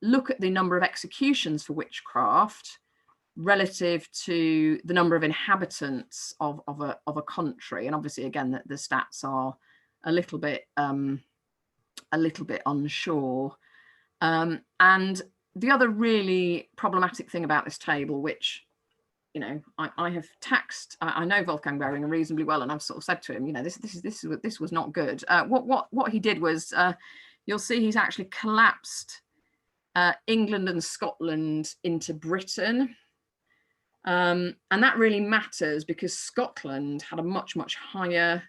look at the number of executions for witchcraft relative to the number of inhabitants of a country. And obviously, again, the stats are a little bit unsure. And the other really problematic thing about this table, which, you know, I have taxed, I know Wolfgang Behring reasonably well, and I've sort of said to him, you know, this was not good. What he did was, you'll see he's actually collapsed England and Scotland into Britain. And that really matters because Scotland had a much higher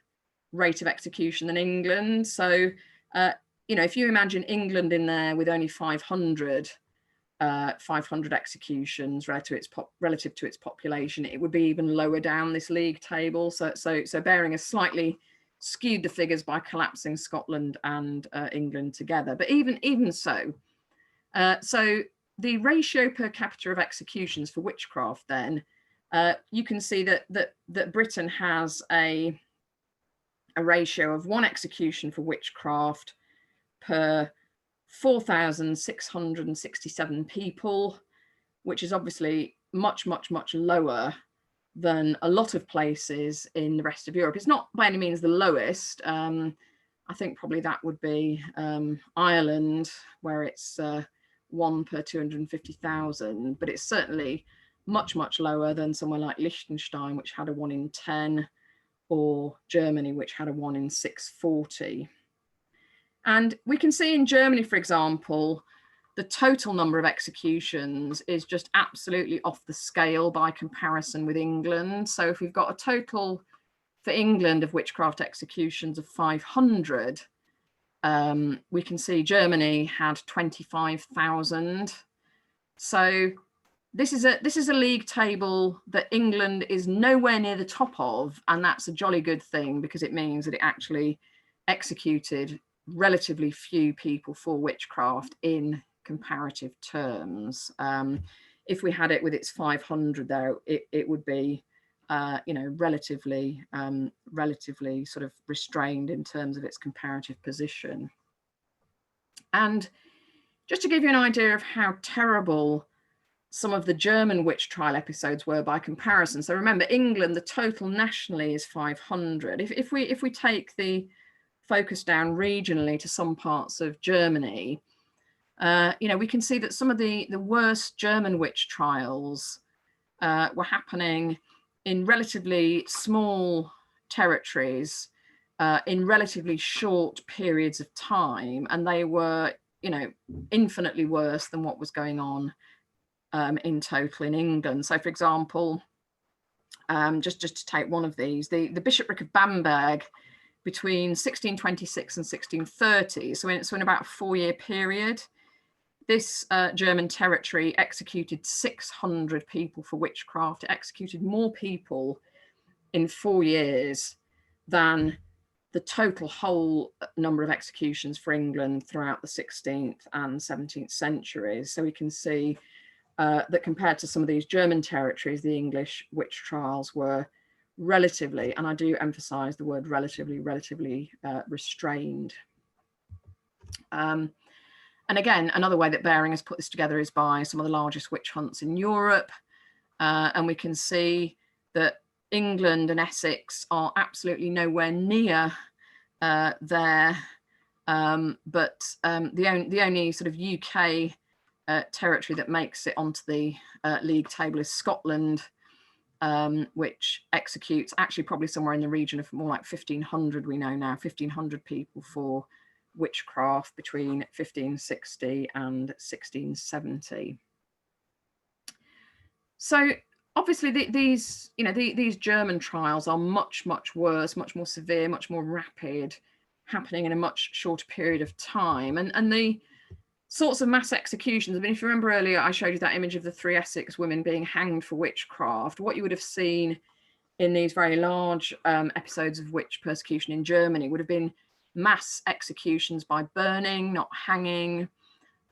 rate of execution than England. So, you know, if you imagine England in there with only 500 executions relative to its population, it would be even lower down this league table. So Behring has slightly skewed the figures by collapsing Scotland and England together. But even so, so the ratio per capita of executions for witchcraft, then you can see that Britain has a ratio of 1 execution for witchcraft per 4,667 people, which is obviously much lower than a lot of places in the rest of Europe. It's not by any means the lowest. I think probably that would be Ireland, where it's 1 per 250,000, but it's certainly much lower than somewhere like Liechtenstein, which had a 1 in 10, or Germany, which had a 1 in 640. And we can see in Germany, for example, the total number of executions is just absolutely off the scale by comparison with England. So if we've got a total for England of witchcraft executions of 500, we can see Germany had 25,000. So this is a league table that England is nowhere near the top of, and that's a jolly good thing because it means that it actually executed relatively few people for witchcraft in comparative terms. If we had it with its 500 though, it would be you know, relatively sort of restrained in terms of its comparative position. And just to give you an idea of how terrible some of the German witch trial episodes were by comparison. So remember, England, the total nationally is 500. If we take the focus down regionally to some parts of Germany, you know, we can see that some of the worst German witch trials were happening in relatively small territories in relatively short periods of time, and they were, you know, infinitely worse than what was going on in total in England. So, for example, just to take one of these, the bishopric of Bamberg between 1626 and 1630, so in about a 4-year period, this German territory executed 600 people for witchcraft. It executed more people in 4 years than the total whole number of executions for England throughout the 16th and 17th centuries. So we can see that compared to some of these German territories, the English witch trials were relatively, and I do emphasize the word relatively restrained. And again, another way that Behring has put this together is by some of the largest witch hunts in Europe. And we can see that England and Essex are absolutely nowhere near there. But the only sort of UK territory that makes it onto the league table is Scotland, which executes actually probably somewhere in the region of more like 1,500, we know now, 1,500 people for witchcraft between 1560 and 1670. So obviously these German trials are much worse, much more severe, much more rapid, happening in a much shorter period of time. And the sorts of mass executions, I mean, if you remember earlier, I showed you that image of the 3 Essex women being hanged for witchcraft. What you would have seen in these very large episodes of witch persecution in Germany would have been mass executions by burning, not hanging.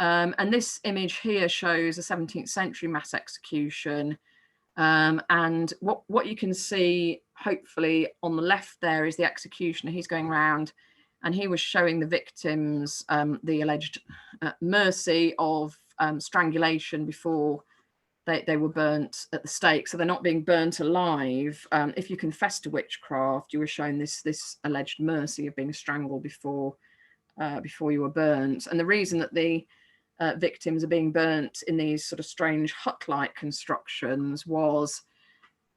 And this image here shows a 17th century mass execution. And what you can see, hopefully, on the left there is the executioner. He's going around and he was showing the victims, the alleged mercy of strangulation before they were burnt at the stake. So they're not being burnt alive. If you confess to witchcraft, you were shown this alleged mercy of being strangled before you were burnt. And the reason that the victims are being burnt in these sort of strange hut-like constructions was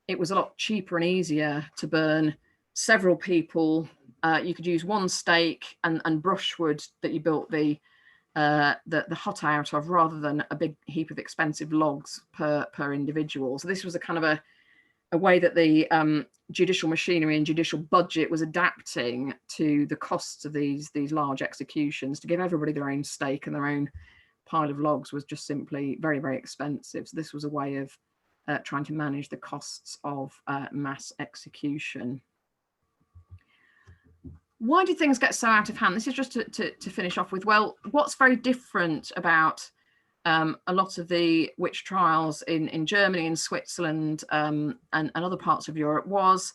it was a lot cheaper and easier to burn several people. You could use one stake and brushwood that you built the hut out of, rather than a big heap of expensive logs per individual. So this was a kind of a way that the judicial machinery and judicial budget was adapting to the costs of these large executions. To give everybody their own stake and their own pile of logs was just simply very, very expensive. So this was a way of trying to manage the costs of mass execution. Why did things get so out of hand? This is just to finish off with. Well, what's very different about a lot of the witch trials in Germany and Switzerland and other parts of Europe was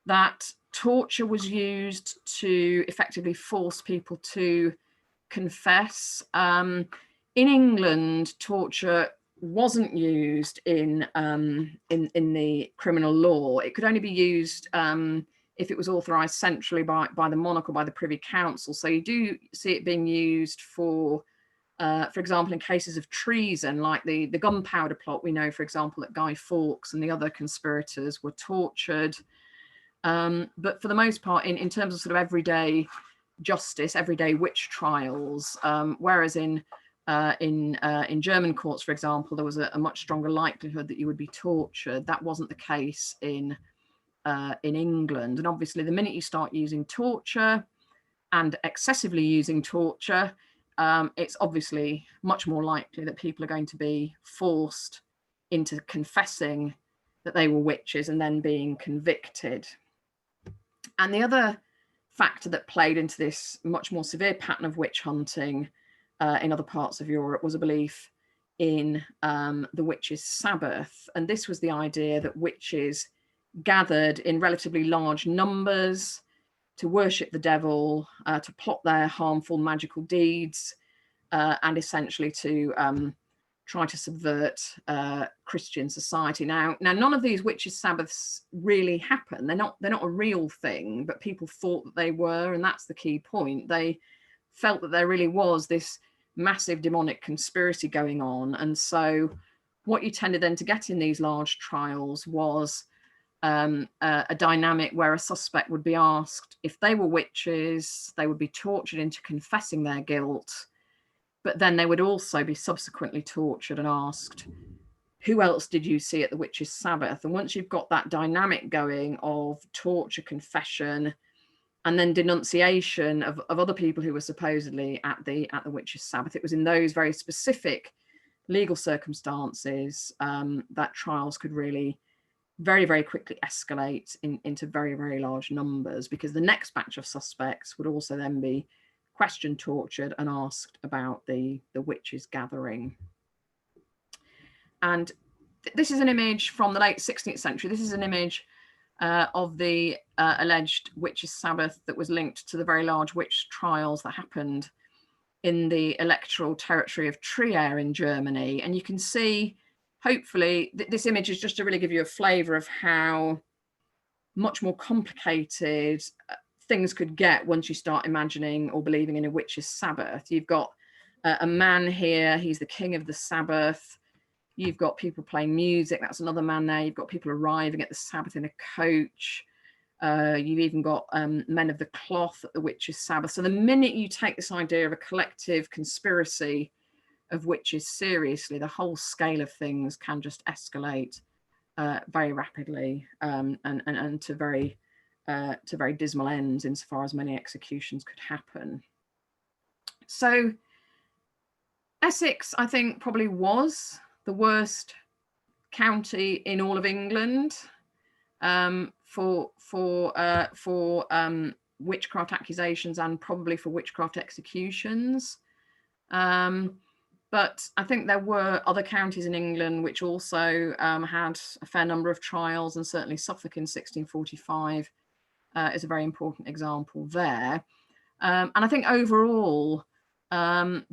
that torture was used to effectively force people to confess. In England, torture wasn't used in the criminal law. It could only be used if it was authorised centrally by the monarch or by the Privy Council. So you do see it being used for example, in cases of treason, like the gunpowder plot. We know, for example, that Guy Fawkes and the other conspirators were tortured. But for the most part, in terms of sort of everyday justice, everyday witch trials, whereas in German courts, for example, there was a much stronger likelihood that you would be tortured. That wasn't the case in England. And obviously, the minute you start using torture and excessively using torture, it's obviously much more likely that people are going to be forced into confessing that they were witches and then being convicted. And the other factor that played into this much more severe pattern of witch hunting in other parts of Europe was a belief in the witches' Sabbath. And this was the idea that witches gathered in relatively large numbers to worship the devil, to plot their harmful magical deeds, and essentially to try to subvert Christian society. Now, none of these witches' Sabbaths really happen. They're not a real thing, but people thought that they were, and that's the key point. They felt that there really was this massive demonic conspiracy going on. And so what you tended then to get in these large trials was a dynamic where a suspect would be asked if they were witches. They would be tortured into confessing their guilt, but then they would also be subsequently tortured and asked, who else did you see at the witches' Sabbath? And once you've got that dynamic going of torture, confession, and then denunciation of other people who were supposedly at the witches' Sabbath, it was in those very specific legal circumstances that trials could really very, very quickly escalate into very, very large numbers, because the next batch of suspects would also then be questioned, tortured, and asked about the witches' gathering. And this is an image from the late 16th century. This is an image of the alleged witches' Sabbath that was linked to the very large witch trials that happened in the electoral territory of Trier in Germany. And you can see, hopefully, this image is just to really give you a flavour of how much more complicated things could get once you start imagining or believing in a witch's Sabbath. You've got a man here, he's the king of the Sabbath. You've got people playing music, that's another man there. You've got people arriving at the Sabbath in a coach. You've even got men of the cloth at the witches' Sabbath. So the minute you take this idea of a collective conspiracy of witches seriously, the whole scale of things can just escalate very rapidly and to very dismal ends insofar as many executions could happen. So Essex, I think, probably was the worst county in all of England for witchcraft accusations and probably for witchcraft executions. But I think there were other counties in England which also had a fair number of trials, and certainly Suffolk in 1645 is a very important example there. And I think overall,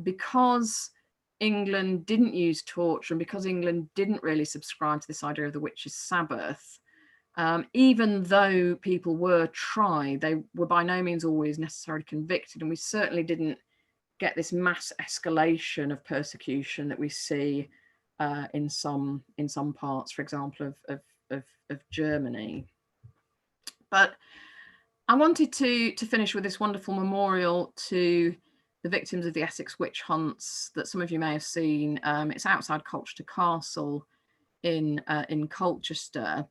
because England didn't use torture and because England didn't really subscribe to this idea of the witches' Sabbath, even though people were tried, they were by no means always necessarily convicted, and we certainly didn't get this mass escalation of persecution that we see in some parts, for example, of Germany. But I wanted to finish with this wonderful memorial to the victims of the Essex witch hunts that some of you may have seen. It's outside Colchester Castle in Colchester.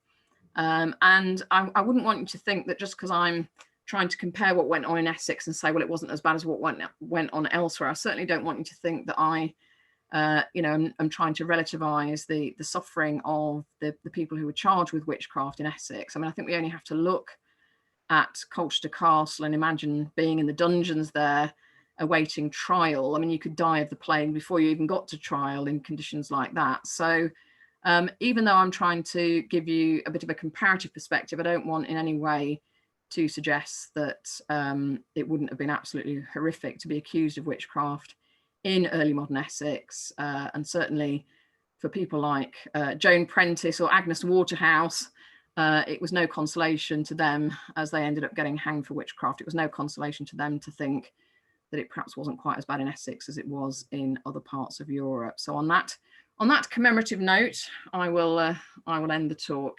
And I wouldn't want you to think that just because I'm trying to compare what went on in Essex and say, well, it wasn't as bad as what went on elsewhere. I certainly don't want you to think that I'm trying to relativize the suffering of the people who were charged with witchcraft in Essex. I mean, I think we only have to look at Colchester Castle and imagine being in the dungeons there awaiting trial. I mean, you could die of the plague before you even got to trial in conditions like that. So even though I'm trying to give you a bit of a comparative perspective, I don't want in any way to suggest that it wouldn't have been absolutely horrific to be accused of witchcraft in early modern Essex, and certainly for people like Joan Prentice or Agnes Waterhouse, it was no consolation to them as they ended up getting hanged for witchcraft. It was no consolation to them to think that it perhaps wasn't quite as bad in Essex as it was in other parts of Europe. So on that commemorative note, I will end the talk.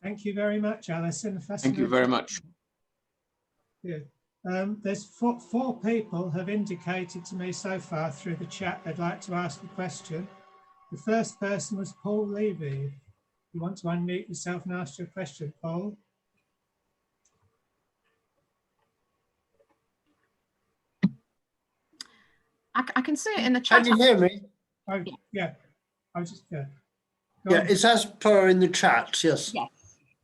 Thank you very much, Alison. Thank you very much. Good. There's four people have indicated to me so far through the chat they'd like to ask a question. The first person was Paul Levy. You want to unmute yourself and ask your question, Paul? I can see it in the chat. Can you hear me? Oh, yeah. I was just yeah, it's as per in the chat, yes. Yes.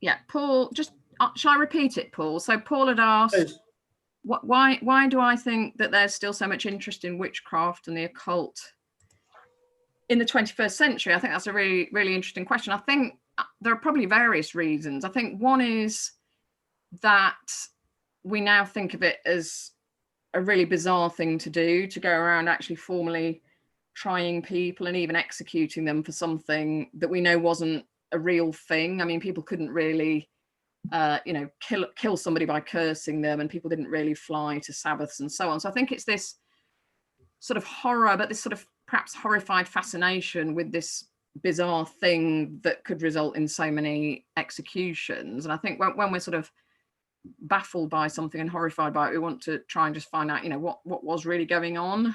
Yeah, Paul, just shall I repeat it, Paul? So Paul had asked, Yes. why do I think that there's still so much interest in witchcraft and the occult in the 21st century? I think that's a really, really interesting question. I think there are probably various reasons. I think one is that we now think of it as a really bizarre thing to do, to go around actually formally trying people and even executing them for something that we know wasn't a real thing. I mean, people couldn't really kill somebody by cursing them, and people didn't really fly to Sabbaths and so on. So I think it's this sort of horror, but this sort of perhaps horrified fascination with this bizarre thing that could result in so many executions. And I think when we're sort of baffled by something and horrified by it, we want to try and just find out, what was really going on.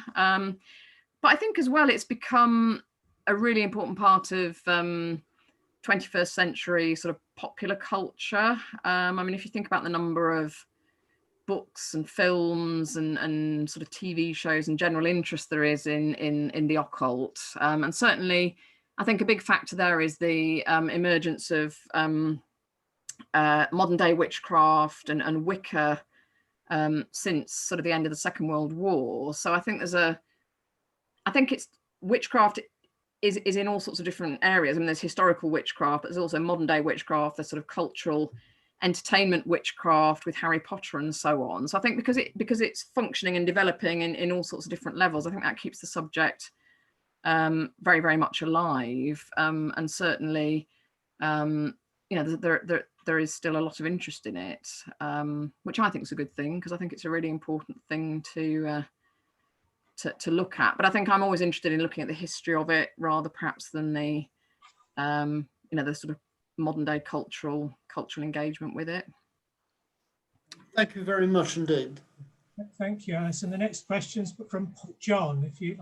But I think as well, it's become a really important part of 21st century sort of popular culture. I mean, if you think about the number of books and films and sort of TV shows and general interest there is in the occult, and certainly I think a big factor there is the emergence of modern day witchcraft and Wicca since sort of the end of the Second World War. So I think it's witchcraft is in all sorts of different areas. I mean, there's historical witchcraft, but there's also modern day witchcraft, there's sort of cultural entertainment witchcraft with Harry Potter and so on. So I think because it's functioning and developing in all sorts of different levels, I think that keeps the subject very, very much alive. And certainly, there is still a lot of interest in it, which I think is a good thing, because I think it's a really important thing to look at. But I think I'm always interested in looking at the history of it rather perhaps than the the sort of modern day cultural engagement with it. Thank you very much indeed. Thank you, Alison. The next question is from John. If you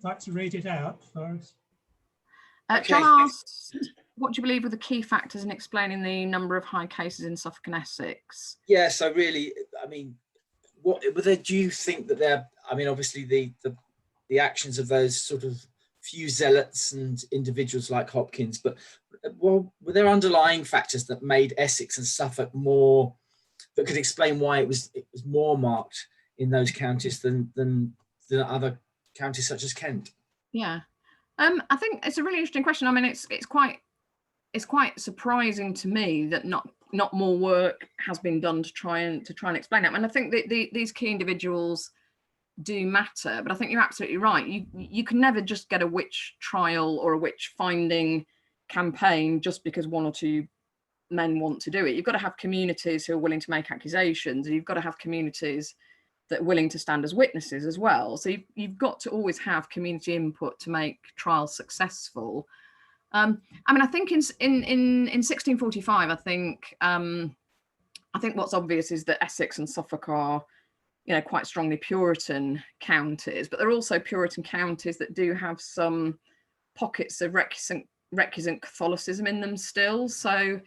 like to read it out for us. Okay. John asks, what do you believe were the key factors in explaining the number of high cases in Suffolk and Essex? Yes, I mean, what do you think that they're? I mean, obviously the actions of those sort of few zealots and individuals like Hopkins, but were there underlying factors that made Essex and Suffolk more, that could explain why it was more marked in those counties than other counties such as Kent? Yeah, I think it's a really interesting question. I mean, it's quite surprising to me that not more work has been done to try and explain it. And I think that these key individuals do matter, but I think you're absolutely right. You can never just get a witch trial or a witch finding campaign just because one or two men want to do it. You've got to have communities who are willing to make accusations, and you've got to have communities that are willing to stand as witnesses as well. So you've got to always have community input to make trials successful. I mean, I think in 1645, I think what's obvious is that Essex and Suffolk are, you know, quite strongly Puritan counties, but there are also Puritan counties that do have some pockets of recusant Catholicism in them still. So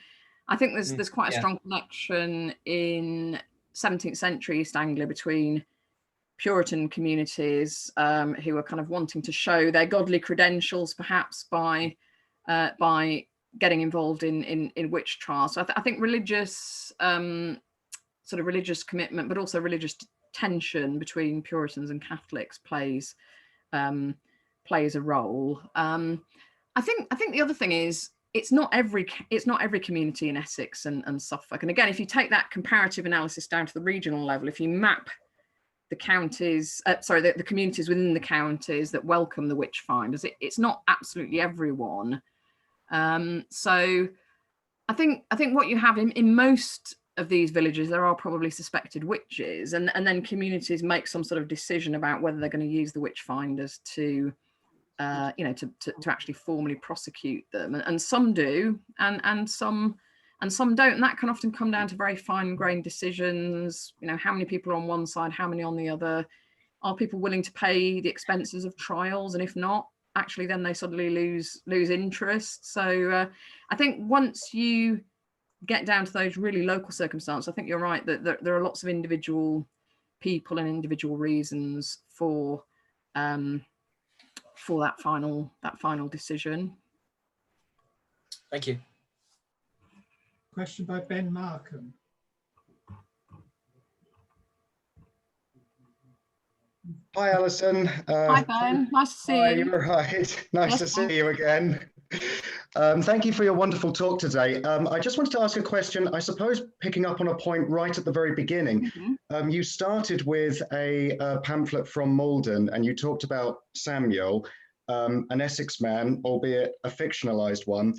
I think there's quite a strong connection in 17th century East Anglia between Puritan communities who are kind of wanting to show their godly credentials, perhaps by getting involved in witch trials. So I think religious sort of religious commitment, but also religious tension between Puritans and Catholics plays a role. I think the other thing is it's not every community in Essex and Suffolk. And again, if you take that comparative analysis down to the regional level, if you map the counties, the communities within the counties that welcome the witch finders, it's not absolutely everyone. So I think what you have in most of these villages, there are probably suspected witches, and then communities make some sort of decision about whether they're going to use the witch finders to actually formally prosecute them, and some do, and some don't, and that can often come down to very fine-grained decisions. You know, how many people are on one side, how many on the other? Are people willing to pay the expenses of trials? And if not, actually then they suddenly lose interest. So I think once you get down to those really local circumstances, I think you're right that there are lots of individual people and individual reasons for that final decision. Thank you. Question by Ben Markham. Hi, Alison. Hi, Ben. Nice to see you. You're right. Nice to see you again. Thank you for your wonderful talk today. I just wanted to ask a question, I suppose picking up on a point right at the very beginning. Mm-hmm. You started with a pamphlet from Malden, and you talked about Samuel, an Essex man, albeit a fictionalized one,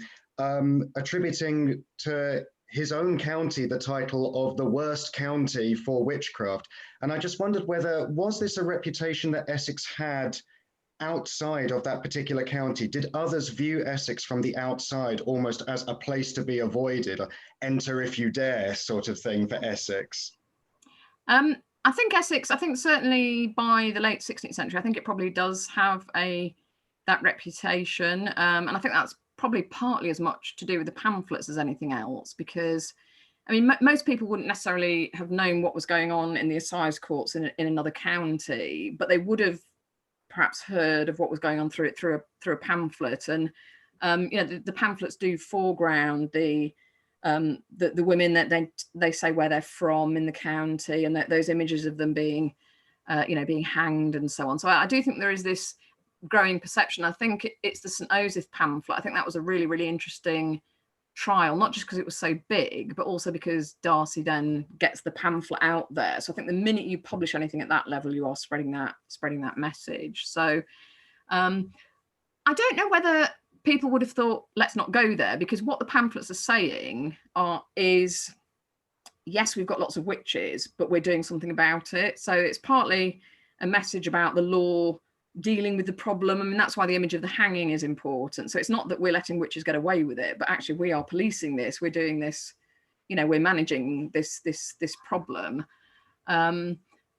attributing to his own county the title of the worst county for witchcraft. And I just wondered was this a reputation that Essex had outside of that particular county? Did others view Essex from the outside almost as a place to be avoided, enter if you dare sort of thing for Essex? I think certainly by the late 16th century, I think it probably does have that reputation. And I think that's probably partly as much to do with the pamphlets as anything else, because I mean, most people wouldn't necessarily have known what was going on in the assize courts in another county, but they would have perhaps heard of what was going on through a pamphlet. And the pamphlets do foreground the women that they say where they're from in the county, and that those images of them being hanged and so on. So I do think there is this growing perception. I think it's the St. Osoph pamphlet. I think that was a really, really interesting trial, not just because it was so big, but also because Darcy then gets the pamphlet out there. So I think the minute you publish anything at that level, you are spreading that message. So I don't know whether people would have thought, let's not go there, because what the pamphlets are saying is, yes, we've got lots of witches, but we're doing something about it. So it's partly a message about the law dealing with the problem. I mean, that's why the image of the hanging is important. So it's not that we're letting witches get away with it, but actually we are policing this. We're doing this, we're managing this problem. And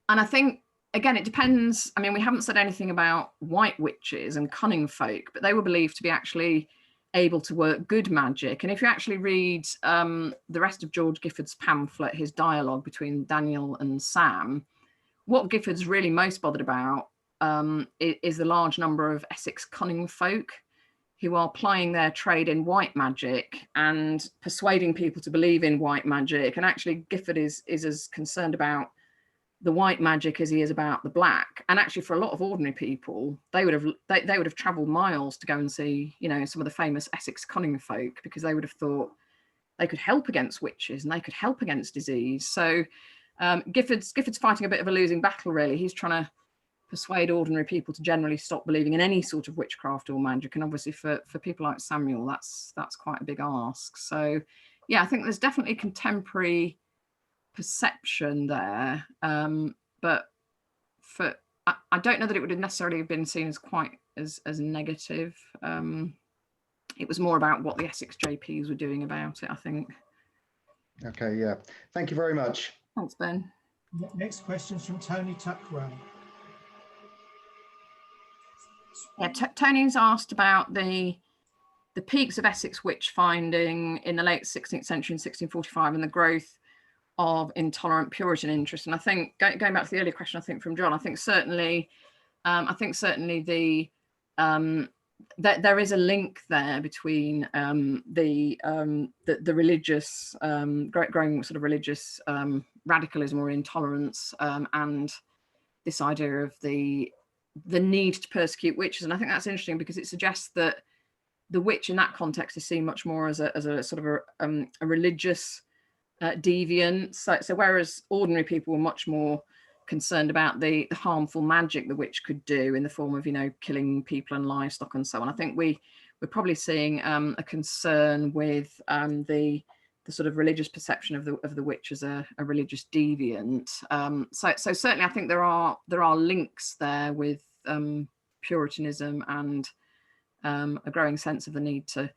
I think, again, it depends. I mean, we haven't said anything about white witches and cunning folk, but they were believed to be actually able to work good magic. And if you actually read the rest of George Gifford's pamphlet, his dialogue between Daniel and Sam, what Gifford's really most bothered about is the large number of Essex cunning folk who are plying their trade in white magic and persuading people to believe in white magic. And actually Gifford is as concerned about the white magic as he is about the black. And actually for a lot of ordinary people, they would have traveled miles to go and see, some of the famous Essex cunning folk, because they would have thought they could help against witches and they could help against disease. So Gifford's fighting a bit of a losing battle, really. He's trying to persuade ordinary people to generally stop believing in any sort of witchcraft or magic. And obviously for people like Samuel, that's quite a big ask. So yeah, I think there's definitely contemporary perception there. But I don't know that it would have necessarily been seen as quite as negative. It was more about what the Essex JPs were doing about it, I think. Okay, yeah. Thank you very much. Thanks, Ben. Next question is from Tony Tuckwell. Yeah, Tony's asked about the peaks of Essex witch finding in the late 16th century in 1645 and the growth of intolerant Puritan interest. And I think going back to the earlier question, I think from John, I think certainly the there is a link there between the religious growing sort of religious radicalism or intolerance and this idea of the need to persecute witches. And I think that's interesting because it suggests that the witch in that context is seen much more as a sort of a religious deviant. So whereas ordinary people were much more concerned about the harmful magic the witch could do in the form of, you know, killing people and livestock and so on, I think we're probably seeing a concern with the sort of religious perception of the witch as a religious deviant. So certainly I think there are links there with Puritanism and a growing sense of the need to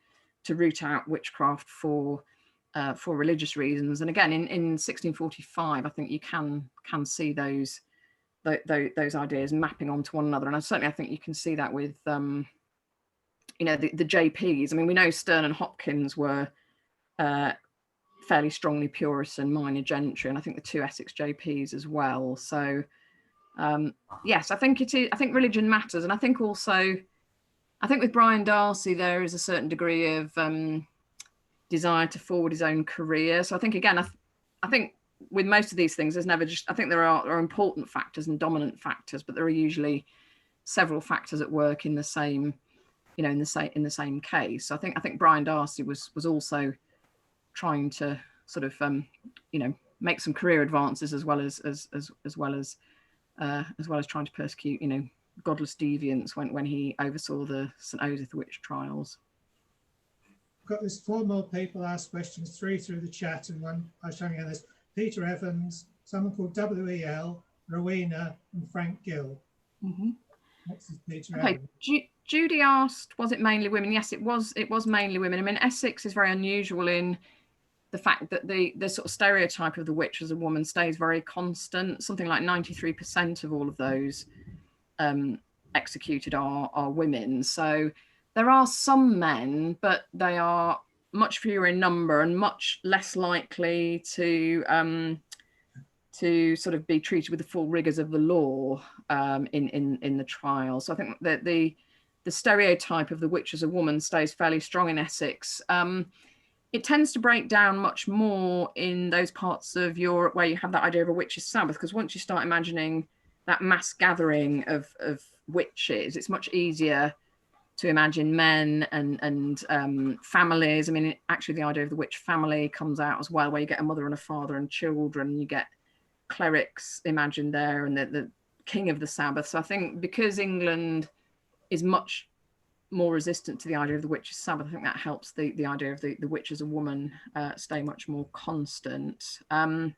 root out witchcraft for religious reasons. And again, in 1645, I think you can see those ideas mapping onto one another. And I think you can see that with you know, the JPs. I mean, we know Sterne and Hopkins were fairly strongly Puritan minor gentry, and I think the two Essex JPs as well. So yes, I think it is. I think religion matters, and I think also, I think with Brian Darcy there is a certain degree of desire to forward his own career. So I think again, I think with most of these things, there's never just. I think there are important factors and dominant factors, but there are usually several factors at work in the same, you know, in the same case. So I think Brian Darcy was also trying to sort of you know, make some career advances as well as trying to persecute, you know, godless deviants when he oversaw the St. Osyth witch trials. Got this 4 more people asked questions, 3 through the chat and 1 I was showing you. There's Peter Evans, someone called WEL, Rowena, and Frank Gill. Mm-hmm. Next is Peter Okay, Evans. Judy asked, was it mainly women? Yes, it was mainly women. I mean, Essex is very unusual in the fact that the sort of stereotype of the witch as a woman stays very constant. Something like 93% of all of those executed are women. So there are some men, but they are much fewer in number and much less likely to sort of be treated with the full rigors of the law in the trial. So I think that the stereotype of the witch as a woman stays fairly strong in Essex. It tends to break down much more in those parts of Europe where you have that idea of a witch's Sabbath, because once you start imagining that mass gathering of witches, it's much easier to imagine men and families. I mean, actually the idea of the witch family comes out as well, where you get a mother and a father and children, you get clerics imagined there and the king of the Sabbath. So I think because England is much more resistant to the idea of the witch's Sabbath, I think that helps the idea of the witch as a woman stay much more constant. Can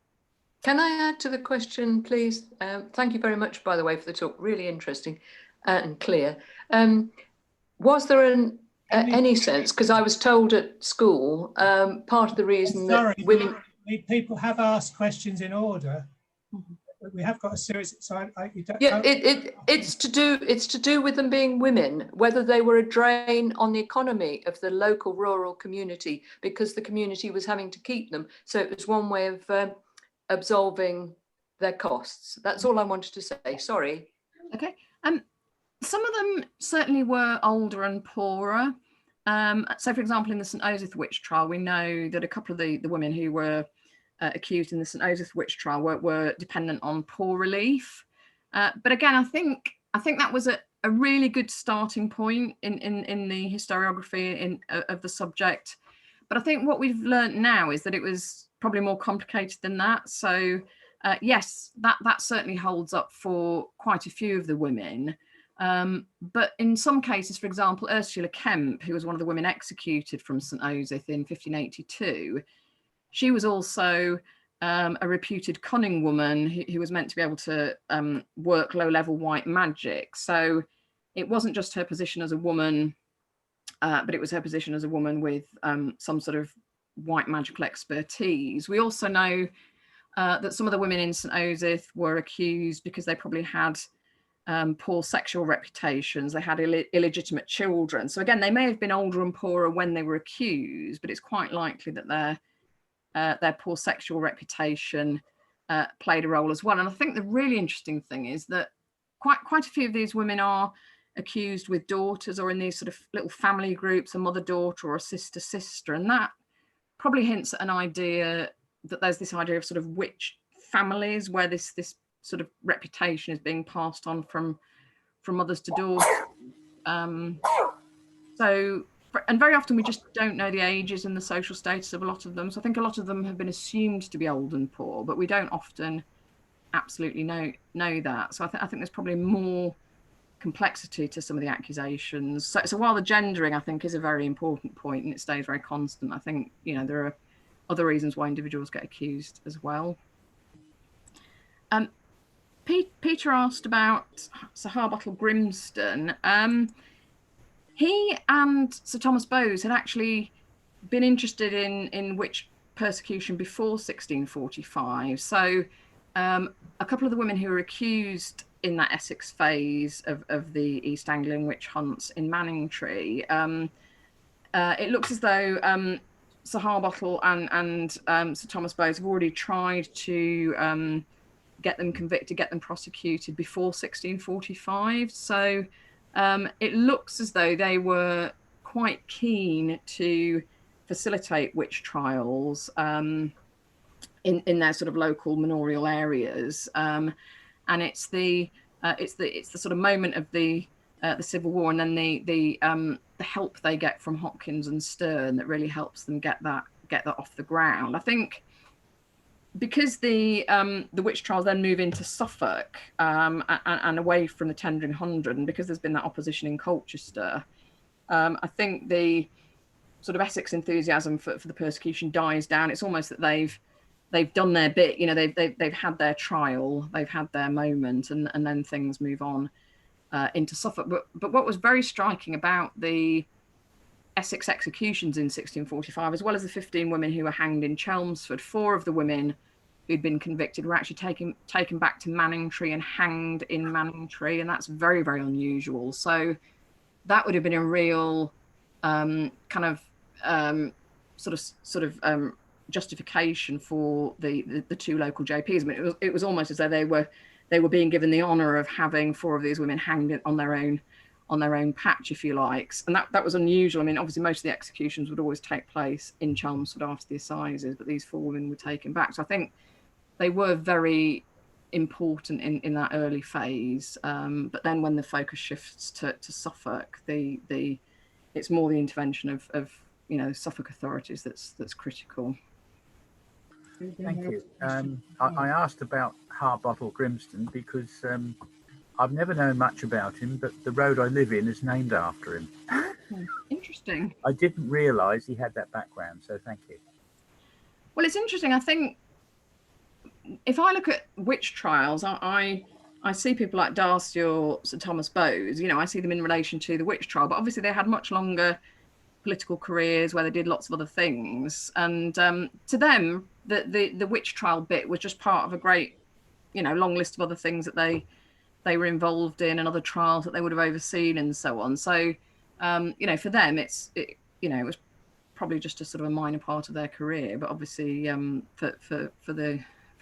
I add to the question, please? Thank you very much, by the way, for the talk. Really interesting and clear. Was there any sense, because I was told at school, part of the reason that women... People have asked questions in order. We have got a series, so you don't... Yeah, it's to do with them being women, whether they were a drain on the economy of the local rural community because the community was having to keep them. So it was one way of absolving their costs. That's all I wanted to say. Sorry. Okay. Some of them certainly were older and poorer. So, for example, in the St. Osyth witch trial, we know that a couple of the women who were accused in the St. Osyth witch trial were dependent on poor relief. But again, I think that was a really good starting point in the historiography of the subject. But I think what we've learned now is that it was probably more complicated than that. So yes, that certainly holds up for quite a few of the women. But in some cases, for example, Ursula Kemp, who was one of the women executed from St. Osyth in 1582, she was also a reputed cunning woman who was meant to be able to work low-level white magic. So it wasn't just her position as a woman, but it was her position as a woman with some sort of white magical expertise. We also know that some of the women in St. Osyth were accused because they probably had poor sexual reputations. They had illegitimate children. So again, they may have been older and poorer when they were accused, but it's quite likely that their poor sexual reputation played a role as well. And I think the really interesting thing is that quite a few of these women are accused with daughters or in these sort of little family groups, a mother-daughter or a sister-sister, and that probably hints at an idea that there's this idea of sort of witch families where this sort of reputation is being passed on from mothers to daughters. And very often we just don't know the ages and the social status of a lot of them. So I think a lot of them have been assumed to be old and poor, but we don't often absolutely know that. So I think there's probably more complexity to some of the accusations. So while the gendering, I think, is a very important point and it stays very constant, I think, you know, there are other reasons why individuals get accused as well. Peter asked about Sir Harbottle Grimston. He and Sir Thomas Bowes had actually been interested in witch persecution before 1645. So a couple of the women who were accused in that Essex phase of the East Anglian witch hunts in Manningtree, it looks as though Sir Harbottle and Sir Thomas Bowes have already tried to get them convicted, get them prosecuted before 1645. So it looks as though they were quite keen to facilitate witch trials in their sort of local manorial areas, and it's the sort of moment of the Civil War, and then the help they get from Hopkins and Stern that really helps them get that off the ground. I think because the witch trials then move into Suffolk and away from the Tendring Hundred, and because there's been that opposition in Colchester, I think the sort of Essex enthusiasm for the persecution dies down. It's almost that they've done their bit, you know, they've had their trial, they've had their moment, and then things move on into Suffolk. But what was very striking about the Essex executions in 1645, as well as the 15 women who were hanged in Chelmsford, 4 of the women who'd been convicted were actually taken back to Manningtree and hanged in Manningtree, and that's very, very unusual. So that would have been a real kind of sort of justification for the 2 local JPs. I mean, it was almost as though they were being given the honour of having 4 of these women hanged on their own patch, if you like. And that was unusual. I mean, obviously most of the executions would always take place in Chelmsford after the assizes, but these 4 women were taken back. So I think they were very important in that early phase. But then when the focus shifts to Suffolk, it's more the intervention of you know, Suffolk authorities that's critical. Thank you. I asked about Harbottle Grimston because I've never known much about him, but the road I live in is named after him. Interesting. I didn't realise he had that background, so thank you. Well, it's interesting. I think if I look at witch trials, I see people like Darcy or Sir Thomas Bowes, you know, I see them in relation to the witch trial, but obviously they had much longer political careers where they did lots of other things. And to them, the witch trial bit was just part of a great, you know, long list of other things that they were involved in and other trials that they would have overseen and so on. So, you know, for them, it was probably just a sort of a minor part of their career, but obviously for the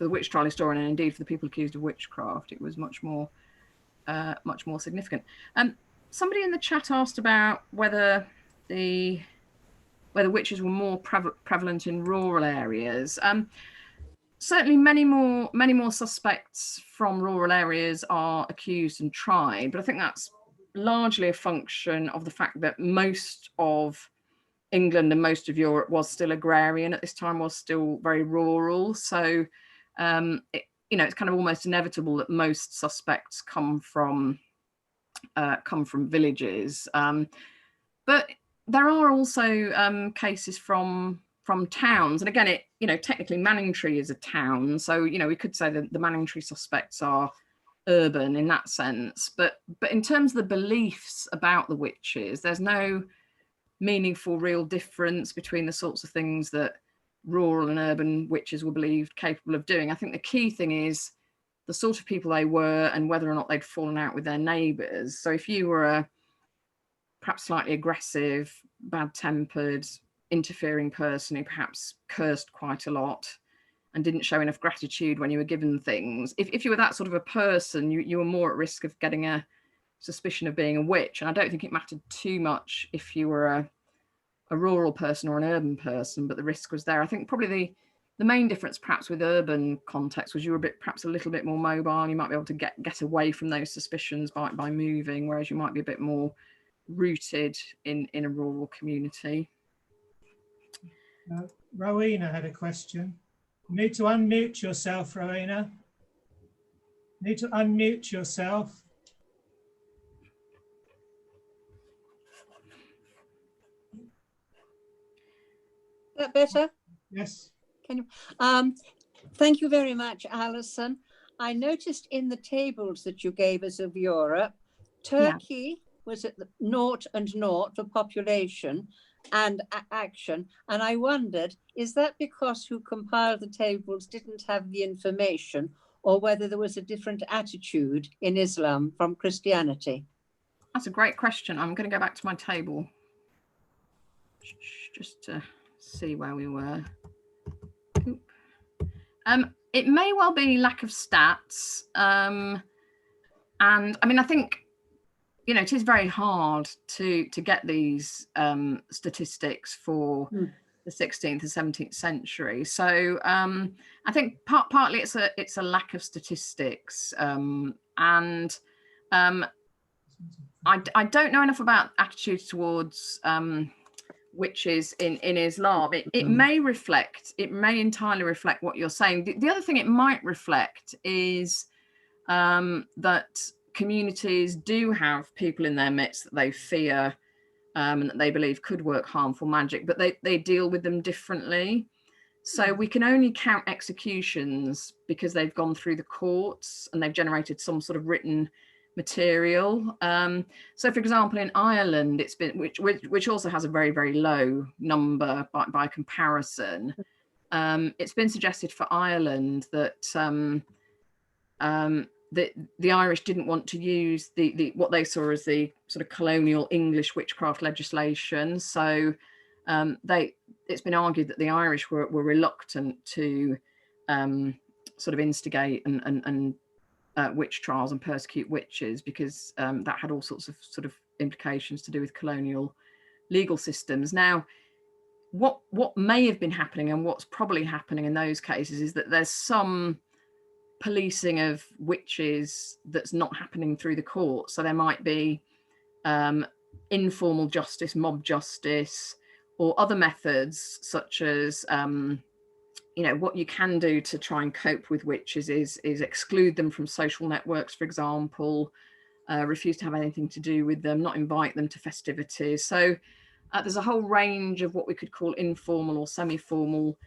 witch trial historian and indeed for the people accused of witchcraft, it was much more significant. Somebody in the chat asked about whether witches were more prevalent in rural areas. Certainly many more suspects from rural areas are accused and tried, but I think that's largely a function of the fact that most of England and most of Europe was still agrarian at this time, was still very rural. So you know, it's kind of almost inevitable that most suspects come from villages, but there are also cases from towns. And again, it, you know, technically Manningtree is a town, so, you know, we could say that the Manningtree suspects are urban in that sense, but in terms of the beliefs about the witches, there's no meaningful real difference between the sorts of things that rural and urban witches were believed capable of doing. I think the key thing is the sort of people they were and whether or not they'd fallen out with their neighbours. So if you were a perhaps slightly aggressive, bad-tempered, interfering person who perhaps cursed quite a lot and didn't show enough gratitude when you were given things, if you were that sort of a person, you were more at risk of getting a suspicion of being a witch. And I don't think it mattered too much if you were a rural person or an urban person, but the risk was there. I think probably the main difference perhaps with urban context was you were perhaps a little bit more mobile. You might be able to get away from those suspicions by moving, whereas you might be a bit more rooted in a rural community. Rowena had a question. You need to unmute yourself, Rowena. You need to unmute yourself. That better? Yes. Can you? Thank you very much, Alison. I noticed in the tables that you gave us of Europe, Turkey was at the 0 and 0 for population and action. And I wondered, is that because who compiled the tables didn't have the information, or whether there was a different attitude in Islam from Christianity? That's a great question. I'm going to go back to my table just to see where we were. It may well be lack of stats. And I mean, I think, you know, it is very hard to get these statistics for the 16th and 17th century. So I think partly it's a lack of statistics, and I don't know enough about attitudes towards witches in Islam. It may entirely reflect what you're saying. The other thing it might reflect is that communities do have people in their midst that they fear and that they believe could work harmful magic, but they deal with them differently. So we can only count executions because they've gone through the courts and they've generated some sort of written material. So for example, in Ireland, it's been, which also has a very, very low number by comparison, it's been suggested for Ireland that the Irish didn't want to use the what they saw as the sort of colonial English witchcraft legislation. So it's been argued that the Irish were reluctant to sort of instigate and witch trials and persecute witches because that had all sorts of sort of implications to do with colonial legal systems. Now, what may have been happening and what's probably happening in those cases is that there's some policing of witches that's not happening through the court. So there might be informal justice, mob justice, or other methods such as you know, what you can do to try and cope with witches is exclude them from social networks, for example, refuse to have anything to do with them, not invite them to festivities. So there's a whole range of what we could call informal or semi-formal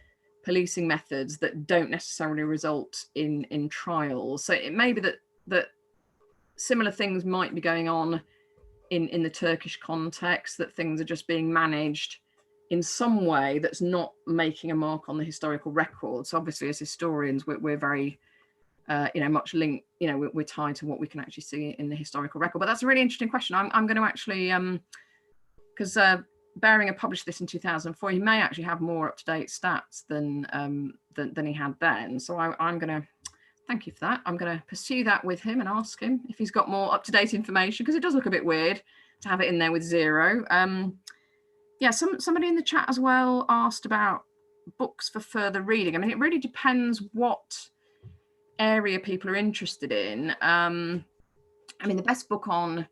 policing methods that don't necessarily result in trials. So it may be that similar things might be going on in the Turkish context, that things are just being managed in some way that's not making a mark on the historical record. So obviously as historians, we're very, you know, much linked, you know, we're tied to what we can actually see in the historical record. But that's a really interesting question. I'm going to actually, because Beringer published this in 2004, he may actually have more up-to-date stats than he had then. So I'm going to, thank you for that. I'm going to pursue that with him and ask him if he's got more up-to-date information, because it does look a bit weird to have it in there with 0. Yeah, somebody in the chat as well asked about books for further reading. I mean, it really depends what area people are interested in. I mean, the best book on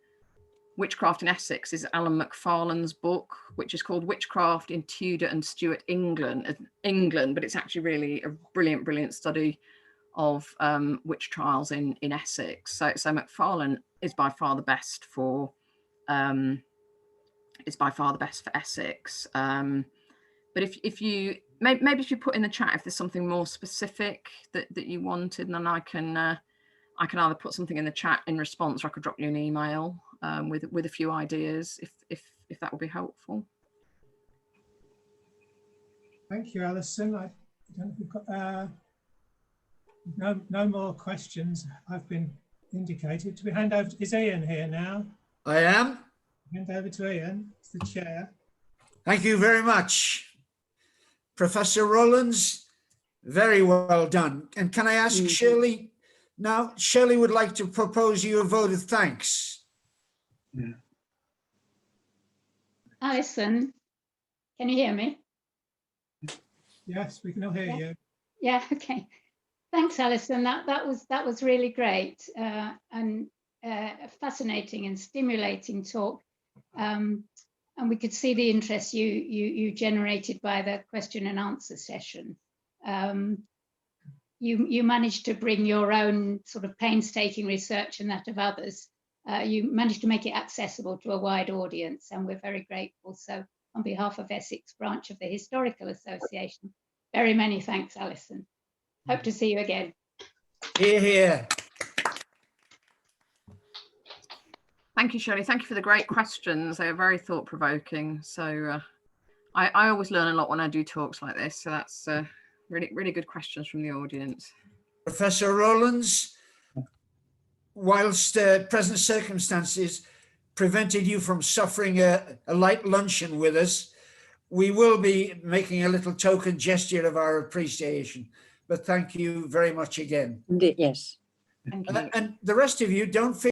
witchcraft in Essex is Alan McFarlane's book, which is called Witchcraft in Tudor and Stuart England, but it's actually really a brilliant study of witch trials in Essex. So McFarlane is by far the best for Essex. But if you maybe if you put in the chat if there's something more specific that you wanted, and then I can either put something in the chat in response, or I could drop you an email with a few ideas if that would be helpful. Thank you, Alison. I don't know if we've got no more questions. I've been indicated. Do we hand over? Is Ian here now? I am. Hand over to Ian, it's the chair. Thank you very much. Professor Rowlands, very well done. And can I ask Shirley now? Shirley would like to propose you a vote of thanks. Yeah. Alison, can you hear me? Yes, we can all hear you. Yeah, okay. Thanks, Alison. That was really great and a fascinating and stimulating talk. And we could see the interest you generated by the question and answer session. You managed to bring your own sort of painstaking research and that of others. You managed to make it accessible to a wide audience, and we're very grateful. So on behalf of Essex branch of the Historical Association, very many thanks, Alison. Hope to see you again. Hear, hear. Thank you, Shirley. Thank you for the great questions. They are very thought-provoking. So I always learn a lot when I do talks like this. So that's really good questions from the audience. Professor Rowlands, whilst present circumstances prevented you from suffering a light luncheon with us, we will be making a little token gesture of our appreciation. But thank you very much again. Yes. Thank you. And the rest of you, don't feel